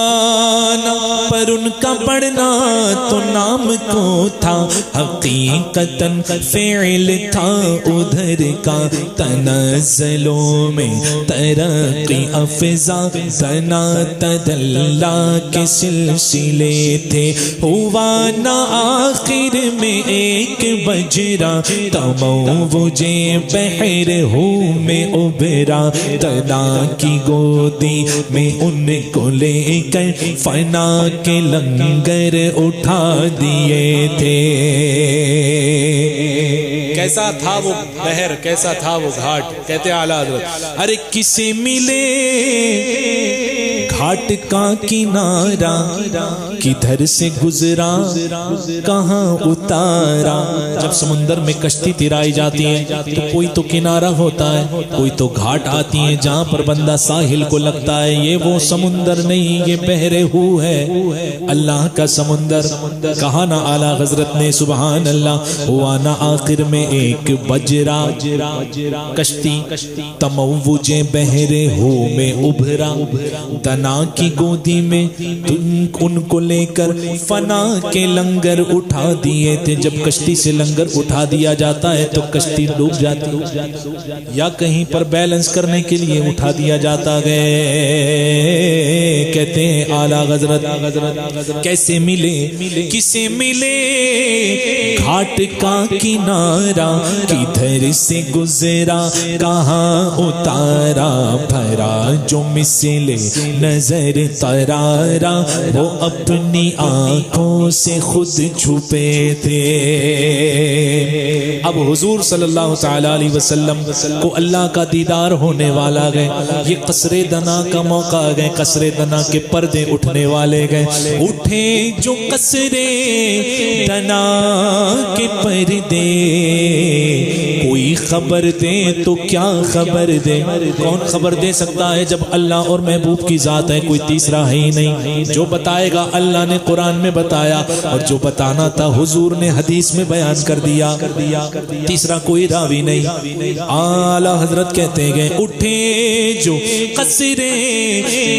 نہ پر ان کا بڑھنا تو نام کو تھا، حقیقتاً فعل تھا ادھر کا، تنزلوں میں ترقی افزا تنا تدلا کے سلسلے تھے. ہوا نہ آخر میں ایک بجرا، تموجے بحر ہو میں ابھرا، تنا کی گودی میں ان کو لے کر فنا کے لنگر اٹھا دیے تھے. کیسا تھا وہ بحر، کیسا تھا وہ گھاٹ. کہتے ہیں اعلیٰ حضرت ارے کسے ملے گھاٹ کا کنارا، کدھر سے گزرا کہاں اتارا. جب سمندر میں کشتی تیرائی جاتی ہے تو کوئی تو کنارہ ہوتا ہے، کوئی تو گھاٹ آتی ہے جہاں پر بندہ ساحل کو لگتا ہے. یہ وہ سمندر نہیں، یہ بحر ہو ہے، اللہ کا سمندر. کہا نا اعلیٰ حضرت نے سبحان اللہ، ہوا نا آخر میں ایک بجرا کشتی، تموج بحر ہو میں ابھرا، تنا کی گودی میں ان کو لے کر فنا کے لنگر اٹھا دیے تھے. جب کشتی سے لنگر اٹھا دیا جاتا ہے تو کشتی ڈوب جاتی، یا کہیں پر بیلنس کرنے کے لیے اٹھا دیا جاتا گئے. کہتے ہیں اعلیٰ حضرت کیسے ملے، کسے ملے گھاٹ کا کنارا، کدھر سے گزرا کہاں اتارا، بھرا جو مثل نظر ترارا وہ اپنی آنکھوں سے خود چھپے تھے۔ اب حضور صلی اللہ تعالی علیہ وسلم کو اللہ کا دیدار ہونے والا گئے، یہ قصر دنا کا موقع آ گئے، قصر دنا کے پردے اٹھنے والے گئے، اٹھے جو قصر دنا کے پردے، کوئی خبر دے تو کیا خبر دے؟ کون خبر دے سکتا ہے جب اللہ اور محبوب کی ذات ہے؟ کوئی تیسرا ہے ہی نہیں۔ جو بتائے گا اللہ نے قرآن میں بتایا، اور جو بتانا تھا حضور نے حدیث میں بیان کر دیا، تیسرا کوئی راوی نہیں۔ اعلیٰ حضرت کہتے گئے اٹھے جو قصر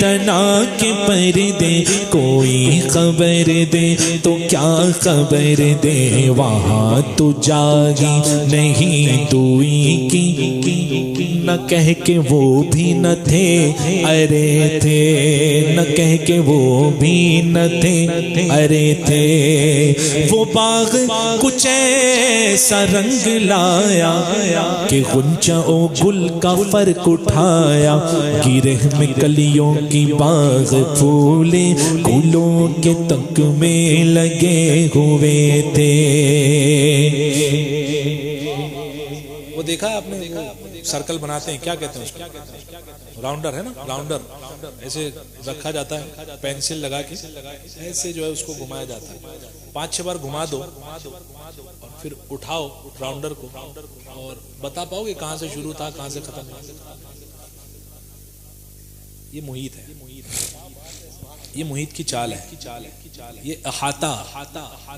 دنا کے پردے، کوئی خبر دے تو کیا خبر دے؟ وہاں تو جاگی نہیں دوئی کی، نہ کہہ کے وہ بھی نہ تھے ارے تھے، نہ کہہ کے وہ بھی نہ تھے ارے تھے۔ وہ باغ کچھ ایسا رنگ لایا کہ غنچہ و گل کا فرق اٹھایا، گرہ میں کلیوں کی باغ پھولے گلوں کے تک میں لگے ہوئے تھے۔ وہ دیکھا ہے آپ نے، سرکل بناتے ہیں، کیا کہتے ہیں اس کو؟ راؤنڈر ہے نا، راؤنڈر ایسے رکھا جاتا ہے، پینسل لگا کے ایسے جو ہے اس کو گھمایا جاتا ہے، 5-6 بار گھما دو اور پھر اٹھاؤ راؤنڈر کو، اور بتا پاؤ گے کہاں سے شروع تھا کہاں سے ختم ہوا؟ یہ محیط ہے، یہ محیط کی چال ہے، یہ احاطہ،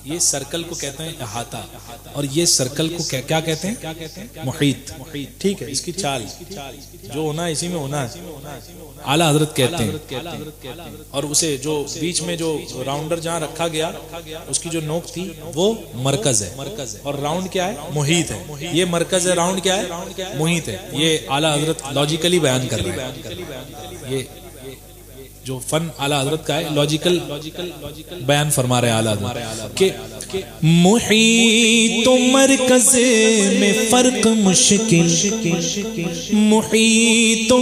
یہ سرکل کو کہتے ہیں احاطہ، اور یہ سرکل کو کیا کہتے ہیں؟ محیط۔ ٹھیک ہے، اس کی چال جو ہونا ہے اسی میں ہونا ہے، اعلیٰ حضرت کہتے ہیں۔ اور اسے جو بیچ میں جو راؤنڈر جہاں رکھا گیا اس کی جو نوک تھی وہ مرکز ہے، اور راؤنڈ کیا ہے؟ محیط ہے۔ یہ مرکز ہے، راؤنڈ کیا ہے؟ محیط ہے۔ یہ اعلیٰ حضرت لاجیکلی بیان کر رہے ہیں، یہ جو فن اعلیٰ حضرت کا ہے لاجیکل بیان فرما رہے ہیں اعلیٰ حضرت کہ محیط و مرکز میں فرق مشکل، محیط و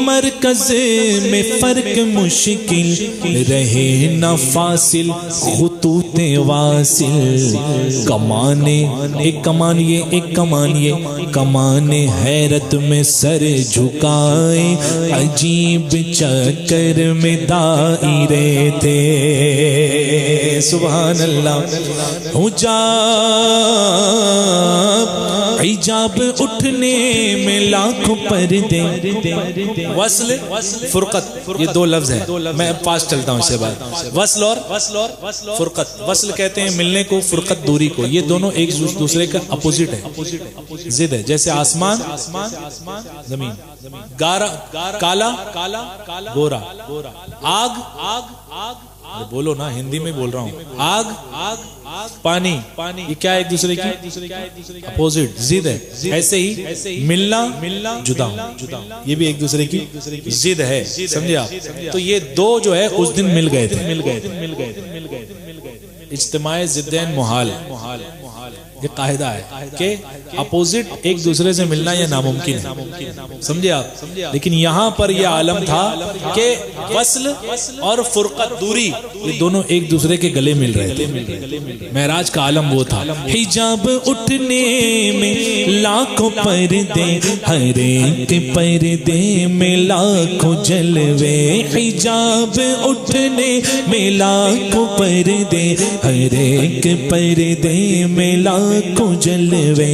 مرکز میں فرق مشکل، رہے نہ فاصل خطوط واصل، کمانے ایک کمان یہ ایک کمان یہ، کمانے حیرت میں سر جھکائے، عجیب چکر میں دائرے تھے۔ سبحان اللہ۔ حجاب اٹھنے میں لاکھوں پردے، وصل فرقت، یہ دو لفظ ہیں، میں اب پاس چلتا ہوں اس سے بعد۔ وصل اور فرقت، وصل کہتے ہیں ملنے کو، فرقت دوری کو، یہ دونوں ایک دوسرے کا اپوزٹ ہے، ضد ہے، جیسے آسمان زمین، کالا گورا، آگ بولو نا، ہندی میں بول رہا ہوں، آگ پانی، یہ کیا ایک دوسرے کی اپوزٹ، ضد ہے۔ ایسے ہی ملنا جدا، یہ بھی ایک دوسرے کی ضد ہے، سمجھے آپ؟ تو یہ دو جو ہے اس دن مل گئے تھے، اجتماع ضدین محال، یہ قاعدہ ہے کہ اپوزٹ ایک دوسرے سے ملنا یہ ناممکن ہے، سمجھے آپ؟ لیکن یہاں پر یہ عالم تھا کہ وصل اور فرقت دوری، یہ دونوں ایک دوسرے کے گلے مل رہے تھے، معراج کا عالم وہ تھا۔ حجاب اٹھنے میں لاکھوں پردے، ہر ایک پردے میں لاکھوں جلوے، حجاب اٹھنے میں لاکھوں پردے، ہر ایک پردے میں لاکھوں جلوے،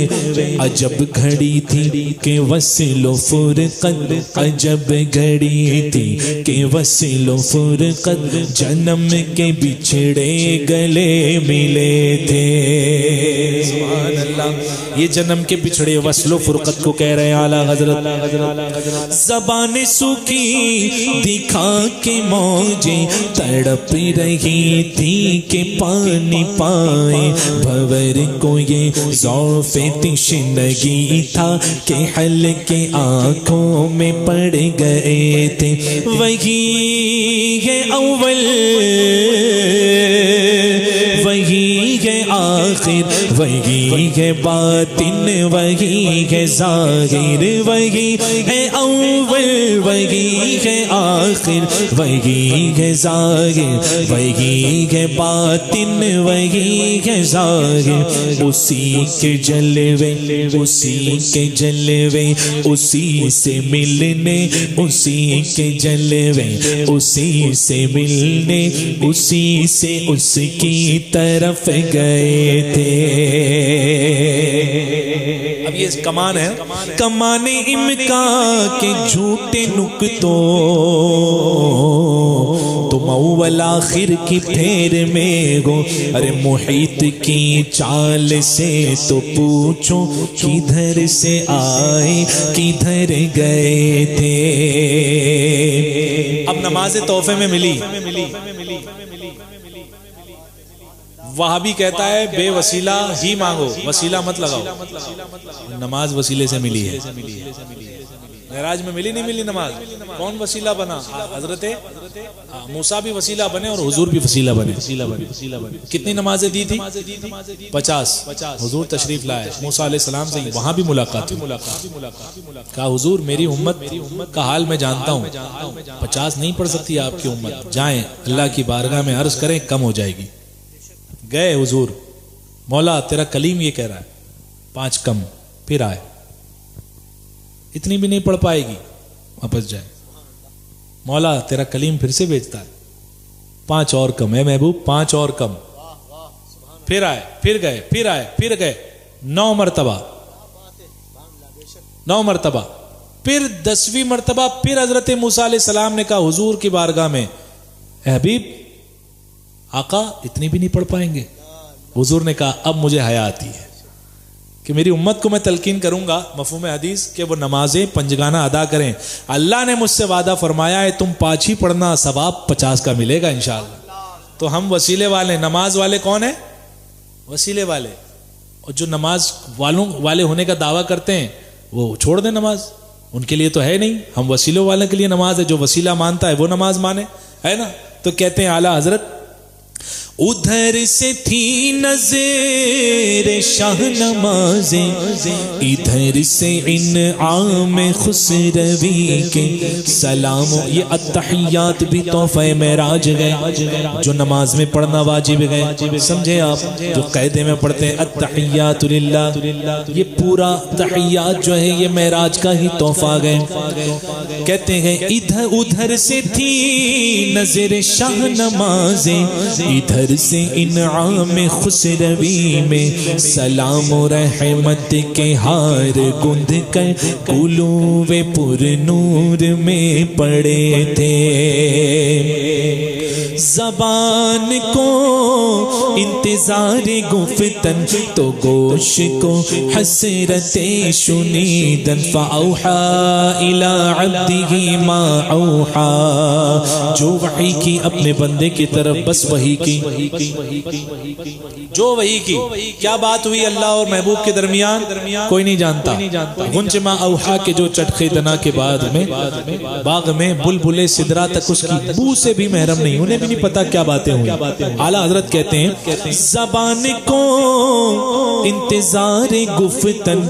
عجب گھڑی تھی کہ وصل و فرقت، عجب گھڑی تھی کہ وصل و فرقت، جنم کے بچھڑے گلے ملے تھے۔ سبحان اللہ، یہ جنم کے بچھڑے وصل و فرقت کو کہہ رہے ہیں اعلیٰ حضرت۔ زبان سوکھی دکھا کے موجیں تڑپ رہی تھی کہ پانی پائے، بھور کو یہ ضعف تشنگی تھا کہ حل کے آنکھوں میں پڑ گئے تھے، وہی ہے اول وہی ہے آخر وہی ہے باطن وہی ہے ظاہر وہی ہے اول وہی ہے آخر وہی ہے ظاہر وہی ہے باطن وہی ہے ظاہر اسی کے جلوے اسی کے جلوے اسی سے ملنے اسی کے جلوے اسی سے ملنے اسی سے اس کی طرف گئے تھے. اب یہ کمان ہے کمان امکان کے جھوٹے نکتوں تم اول آخر کی پھیر میں ہو. ارے محیط کی چال سے تو پوچھو کدھر سے آئے کدھر گئے تھے. اب نماز تحفے میں ملی. وہابی کہتا ہے بے وسیلہ ہی مانگو موسیلہ مت لگاؤ. نماز وسیلے سے ملی ہے. معراج میں ملی نہیں ملی نماز؟ کون وسیلہ بنا؟ حضرت موسیٰ بھی وسیلہ بنے اور حضور بھی وسیلہ بنے. کتنی نمازیں دی تھی؟ 50. حضور تشریف لائے موسیٰ علیہ السلام سے وہاں بھی ملاقات کہا حضور میری امت کا حال میں جانتا ہوں 50 نہیں پڑھ سکتی آپ کی امت. جائیں اللہ کی بارگاہ میں عرض کریں کم ہو جائے گی. گئے حضور مولا تیرا کلیم یہ کہہ رہا ہے 5 کم. پھر آئے اتنی بھی نہیں پڑھ پائے گی واپس جائے. مولا تیرا کلیم پھر سے بیچتا ہے 5 اور کم. ہے محبوب 5 اور کم. پھر آئے پھر گئے پھر آئے پھر گئے 9 مرتبہ 9 مرتبہ. پھر 10ویں مرتبہ پھر حضرت موسیٰ علیہ السلام نے کہا حضور کی بارگاہ میں اے حبیب آقا اتنی بھی نہیں پڑھ پائیں گے. حضور نے کہا اب مجھے حیا آتی ہے کہ میری امت کو میں تلقین کروں گا مفہوم حدیث کہ وہ نمازیں پنجگانہ ادا کریں. اللہ نے مجھ سے وعدہ فرمایا ہے تم 5 ہی پڑھنا ثواب 50 کا ملے گا انشاءاللہ. تو ہم وسیلے والے. نماز والے کون ہیں؟ وسیلے والے. اور جو نماز والے ہونے کا دعویٰ کرتے ہیں وہ چھوڑ دیں نماز. ان کے لیے تو ہے نہیں. ہم وسیلوں والے کے لیے نماز ہے. جو وسیلہ مانتا ہے وہ نماز مانے ہے نا. تو کہتے ہیں اعلیٰ حضرت ادھر سے تھی نظر شاہ نمازیں ادھر سے انعام خسروی کے سلام. یہ التحیات بھی تحفہ معراج گئے جو نماز میں پڑھنا واجب گئے. سمجھے آپ جو قاعدے میں پڑھتے ہیں التحیات للہ یہ پورا تحیات جو ہے یہ معراج کا ہی تحفہ گئے. کہتے ہیں ادھر سے تھی نظر شاہ نمازیں ادھر سے انعام خسروی میں سلام و رحمت کے ہار گندھ کر قلوب پر نور میں پڑے تھے. زبان کو انتظار گفتن تو گوش کو حسرت شنیدن فاوحا الی عبدہ ما اوحا. جو وحی کی اپنے بندے کی طرف بس وحی کی جو وحی کی. کیا بات ہوئی اللہ اور محبوب کے درمیان کوئی نہیں جانتا. غنچ ما اوحا کے جو چٹخے دنا کے بعد میں باغ میں بلبلے سدرا تک اس کی بو سے بھی محرم نہیں. انہیں بھی نہیں پتا کیا باتیں ہوئی. اعلیٰ حضرت کہتے ہیں زبان کو انتظار گفتن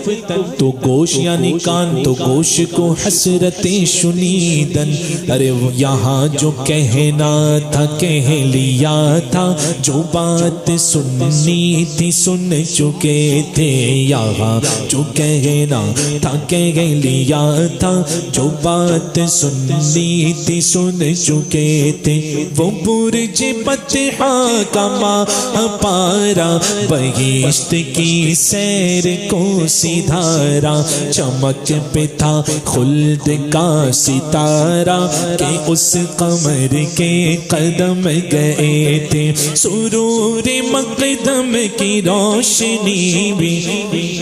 تو گوش یعنی کان تو گوش کو حسرت شنیدن. ارے یہاں جو کہنا تھا کہہ لیا تھا جو بات سننی تھی سن چکے تھے. یہاں جو کہنا تھا کہہ لیا تھا جو بات سننی تھی سن چکے تھے. وہ برج بطحا کا ماہ پارا بہشت کی سیر کو سدھارا. چمک پہ تھا خلد کا ستارہ کہ اس قمر کے قدم گئے تھے. سرور مقدم کی روشنی بھی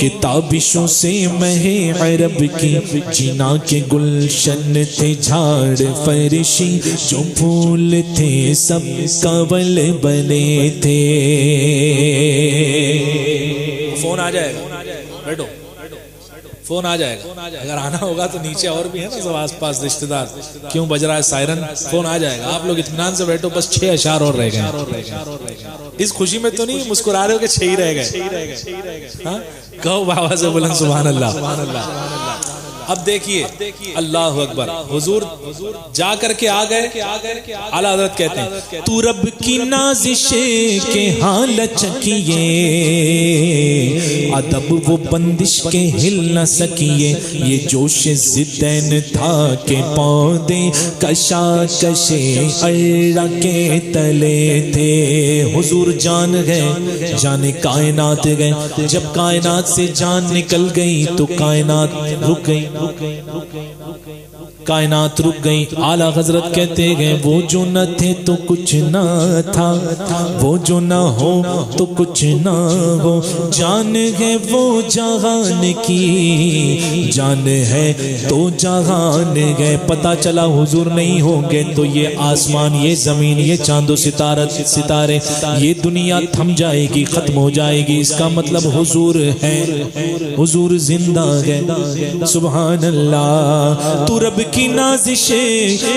کتابشوں سے مہ عرب کی جنا کے گلشن تھے جھاڑ فرشی جو پھول تھے سب کنول بنے تھے. فون آ جائے گا بیٹھو. فون آ جائے گا، اگر آنا ہوگا تو نیچے اور بھی ہے نا سب آس پاس رشتے دار، کیوں بج رہا ہے سائرن، فون آ جائے گا، آپ لوگ اطمینان سے بیٹھو، بس 6 اشعار اور رہ گئے، اس خوشی میں تو نہیں مسکرا رہے ہو کہ 6 ہی رہ گئے، ہاں کہو بابا سے بلند سبحان اللہ۔ اب دیکھیے اللہ اکبر، حضور جا کر کے آ گئے، اعلیٰ حضرت کہتے ہیں تو رب کی نازش کے حالت چکیے، ادب وہ بندش کے ہل نہ سکیے، یہ جوش زدین تھا کہ پودے کشاکش ارڑ کے تلے تھے۔ حضور جان گئے، جان کائنات گئے، جب کائنات سے جان نکل گئی تو کائنات رک گئی، کائنات رک گئی۔ اعلیٰ حضرت کہتے گئے وہ جو نہ تھے تو کچھ نہ تھا، وہ جو نہ ہو تو کچھ نہ ہو، جان ہے وہ جہان کی، جان ہے تو جہان گئے۔ پتہ چلا حضور نہیں ہوں گے تو یہ آسمان، یہ زمین، یہ چاند و ستارے، یہ دنیا تھم جائے گی، ختم ہو جائے گی۔ اس کا مطلب حضور ہے، حضور زندہ ہے، سبحان اللہ۔ تو رب کی نازش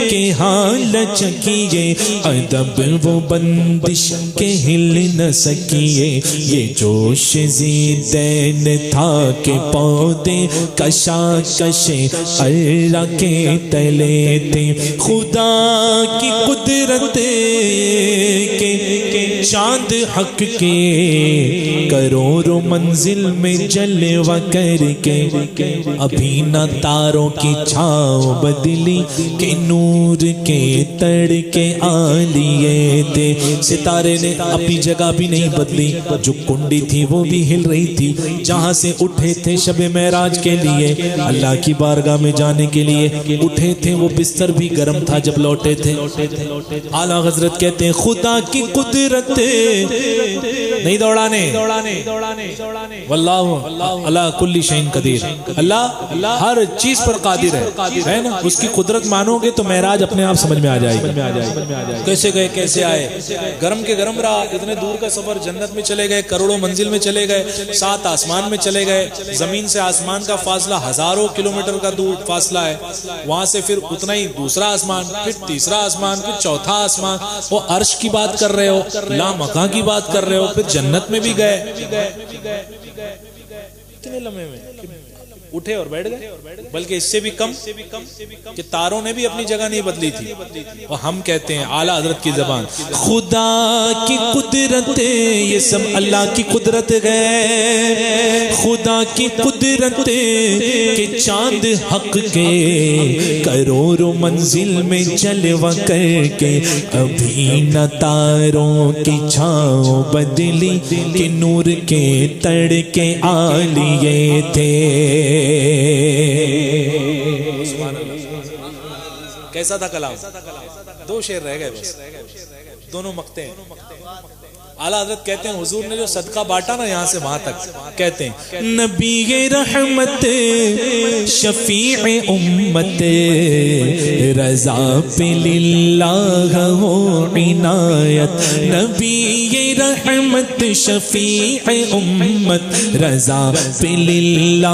کے حالت چکیے، ادب وہ بندش کے ہل نہ سکیے، یہ جوش زیدین تھا کہ پودے کشاکش ارڑ کے تلے تھے۔ خدا کی قدرت کے چاند حق کے کروڑوں منزل میں جلوہ کر کے، ابھی نہ تاروں کی چھاؤ بدلی کہ نور کے تڑکے آلیے تھے۔ ستارے نے اپنی جگہ بھی نہیں بدلی، جو کنڈی تھی وہ بھی ہل رہی تھی، جہاں سے اٹھے تھے شب معراج کے لیے، اللہ کی بارگاہ میں جانے کے لیے اٹھے تھے، وہ بستر بھی گرم تھا جب لوٹے تھے۔ اعلیٰ حضرت کہتے ہیں خدا کی قدرت نہیں دوڑانے، واللہ اللہ کل شیء قدیر، اللہ ہر چیز پر قادر ہے نا۔ اس کی قدرت مانو گے تو معراج اپنے آپ سمجھ میں آ جائے گی، کیسے گئے کیسے آئے، گرم کے گرم رہا، اتنے دور کا سفر، جنت میں چلے گئے، کروڑوں منزل میں چلے گئے، 7 آسمان میں چلے گئے، زمین سے آسمان کا فاصلہ ہزاروں کلومیٹر کا دور فاصلہ ہے، وہاں سے پھر اتنا ہی دوسرا آسمان، پھر تیسرا آسمان، پھر چوتھا آسمان، وہ عرش کی بات کر رہے ہو، لامکاں کی بات کر رہے ہو، پھر جنت میں بھی گئے، اتنے لمحے میں اٹھے اور بیٹھ گئے، بلکہ اس سے بھی کم کہ تاروں نے بھی اپنی جگہ نہیں بدلی تھی۔ اور ہم کہتے ہیں اعلیٰ حضرت کی زبان خدا کی قدرت، یہ سب اللہ کی قدرت ہے، خدا کی قدرت کہ چاند حق کے کروڑوں منزل میں جلوہ کر کے، ابھی نہ تاروں کی چھاؤ بدلی کہ نور کے تڑکے آلیے تھے۔ کیسا تھا کلام؟ 2 شعر رہ گئے بس، دونوں مقطع ہیں۔ اعلیٰ حضرت کہتے ہیں حضور نے جو صدقہ بانٹا نا یہاں سے وہاں تک، کہتے ہیں نبی رحمت شفیع امت، رضا پہ للہ ہو عنایت، نبی رحمت شفیع امت، رضا پہ للہ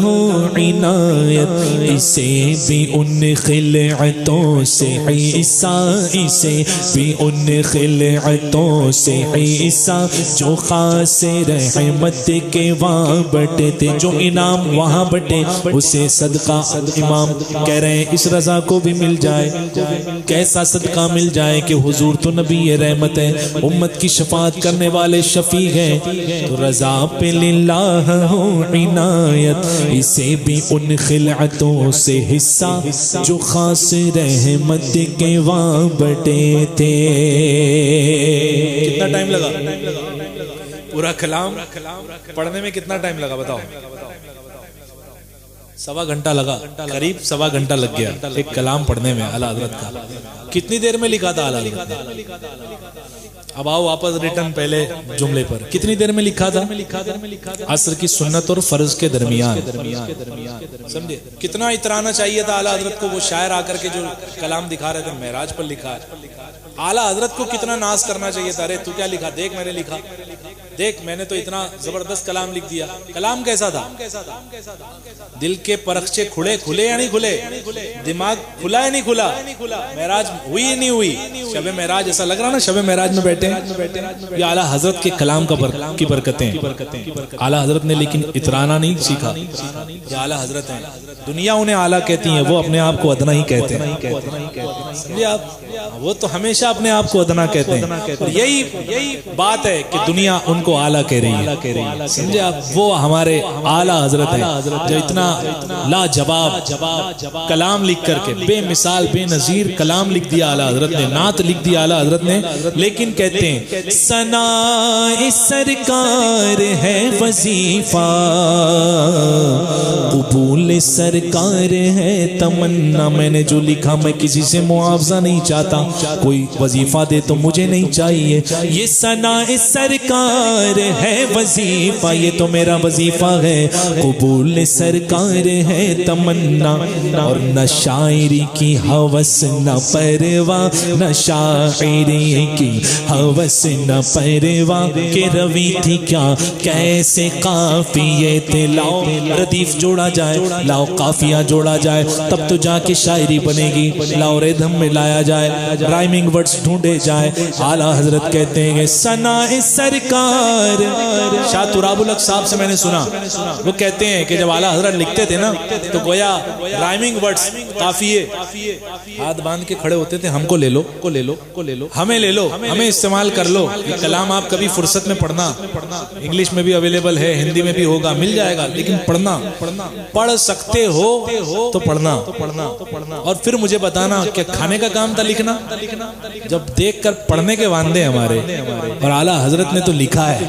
ہو عنایت، اسے بھی ان خلعتوں سے عیسیٰ، اسے بھی ان خلعتوں سے عیسیٰ جو خاص رحمت کے وہاں بٹے تھے، جو انعام وہاں بٹے اسے صدقہ امام کہہ رہے ہیں اس رضا کو بھی مل جائے۔ کیسا صدقہ مل جائے کہ حضور تو نبی رحمت ہے، امت کی شفاعت کرنے والے شفیع ہیں، تو رضا پہ للہ ہو عنایت، اسے بھی ان خلعتوں سے حصہ جو خاص رحمت کے وہاں بٹے تھے۔ کتنا ٹائم لگا پورا کلام پڑھنے میں؟ کتنا ٹائم لگا بتاؤ؟ 1.25 گھنٹہ لگا، قریب 1.25 گھنٹہ لگ گیا ایک کلام پڑھنے میں اعلیٰ حضرت کا۔ کتنی دیر میں لکھا تھا اعلیٰ حضرت نے؟ اب آؤ واپس ریٹرن پہلے جملے پر، کتنی دیر میں لکھا تھا؟ عصر کی سنت اور فرض کے درمیان، سمجھے؟ کتنا اترانا چاہیے تھا اعلیٰ حضرت کو، وہ شاعر آ کر کے جو کلام دکھا رہے تھے معراج پر لکھا ہے، اعلیٰ حضرت کو کتنا ناز کرنا چاہیے تھا، ارے تو کیا لکھا، دیکھ میں نے لکھا، دیکھ میں نے تو اتنا زبردست کلام لکھ دیا. کلام کیسا تھا؟ دل کے پرخچے کھلے یا نہیں کھلے؟ دماغ کھلا یا نہیں کھلا؟ معراج ہوئی یا نہیں ہوئی؟ شب معراج ایسا لگ رہا نا شب معراج میں بیٹھے یہ اعلیٰ حضرت کے کلام کی برکتیں. اعلیٰ حضرت نے لیکن اترانا نہیں سیکھا. یہ اعلیٰ حضرت ہیں, دنیا انہیں اعلیٰ کہتی ہیں, وہ اپنے آپ کو ادنا ہی کہتے ہیں. سمجھے آپ, وہ تو ہمیشہ اپنے آپ کو ادنا کہتے ہیں. اور یہی بات ہے کہ دنیا ان کو اعلیٰ کہہ رہی ہے. سمجھے آپ, وہ ہمارے اعلیٰ حضرت ہیں جو اتنا لاجواب کلام لکھ کر کے, بے مثال بے نظیر کلام لکھ دیا اعلیٰ حضرت نے, نعت لکھ دیا اعلیٰ حضرت نے. لیکن کہتے ہیں ثناء سرکار ہے وظیفہ, قبول سرکار ہے تمنا. میں نے جو لکھا میں کسی سے معاوضہ نہیں چاہتا, کوئی وظیفہ دے تو مجھے نہیں چاہیے. یہ ثناء سرکار ہے وظیفہ, یہ تو میرا وظیفہ ہے. قبول سرکار ہے تمنا, اور نہ شاعری کی ہوس نہ پرواہ, نہ شاعری کی ہوس نہ پرواہ, کہ روی تھی کیا کیسے قافیے تھے. لاؤ ردیف جوڑا جائے, لاؤ قافیہ جوڑا جائے, تب تو جا کے شاعری بنے گی. لاؤ ریدھم میں لایا جائے, رائمنگ ورڈز ڈھونڈے جائے. اعلیٰ حضرت کہتے ہیں ثناء سرکار. شاہ تراب الحق صاحب سے میں نے سنا, وہ کہتے ہیں کہ جب اعلیٰ حضرت لکھتے تھے نا تو گویا رائمنگ ورڈز قافیے ہاتھ باندھ کے کھڑے ہوتے تھے. ہم کو لے لو, ہمیں لے لو, ہمیں استعمال کر لو. یہ کلام آپ کبھی فرصت میں پڑھنا, انگلش میں بھی اویلیبل ہے, ہندی میں بھی ہوگا, مل جائے گا. لیکن پڑھ سکتے ہو تو پڑھنا, اور پھر مجھے بتانا کہ کھانے کا کام تھا لکھنا. جب دیکھ کر پڑھنے کے واندے ہمارے, اور اعلیٰ حضرت نے تو لکھا ہے,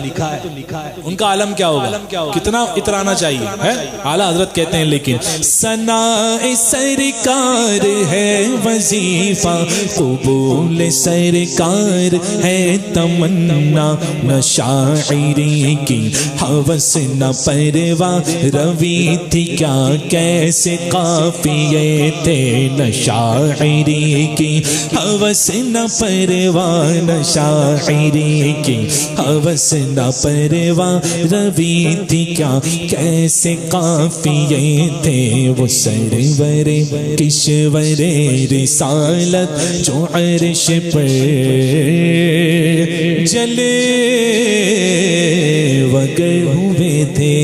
ان کا عالم کیا ہوگا, کتنا اترانا چاہیے ہے. اعلیٰ حضرت کہتے ہیں لیکن ثناء سرکار ہے وظیفہ, قبول سرکار ہے تمنا, نہ شاعری کی ہوس نہ پرواہ, روی تھی کیا کیسے قافیے تھے. نہ شاعری کی ہوس نہ پرواہ, نہ شاعری کی ہوس نہ پرواہ, روی تھی کیا کیسے قافیے تھے. وہ سرور کشور رسالت جو عرش پر جلے وگر ہوئے تھے,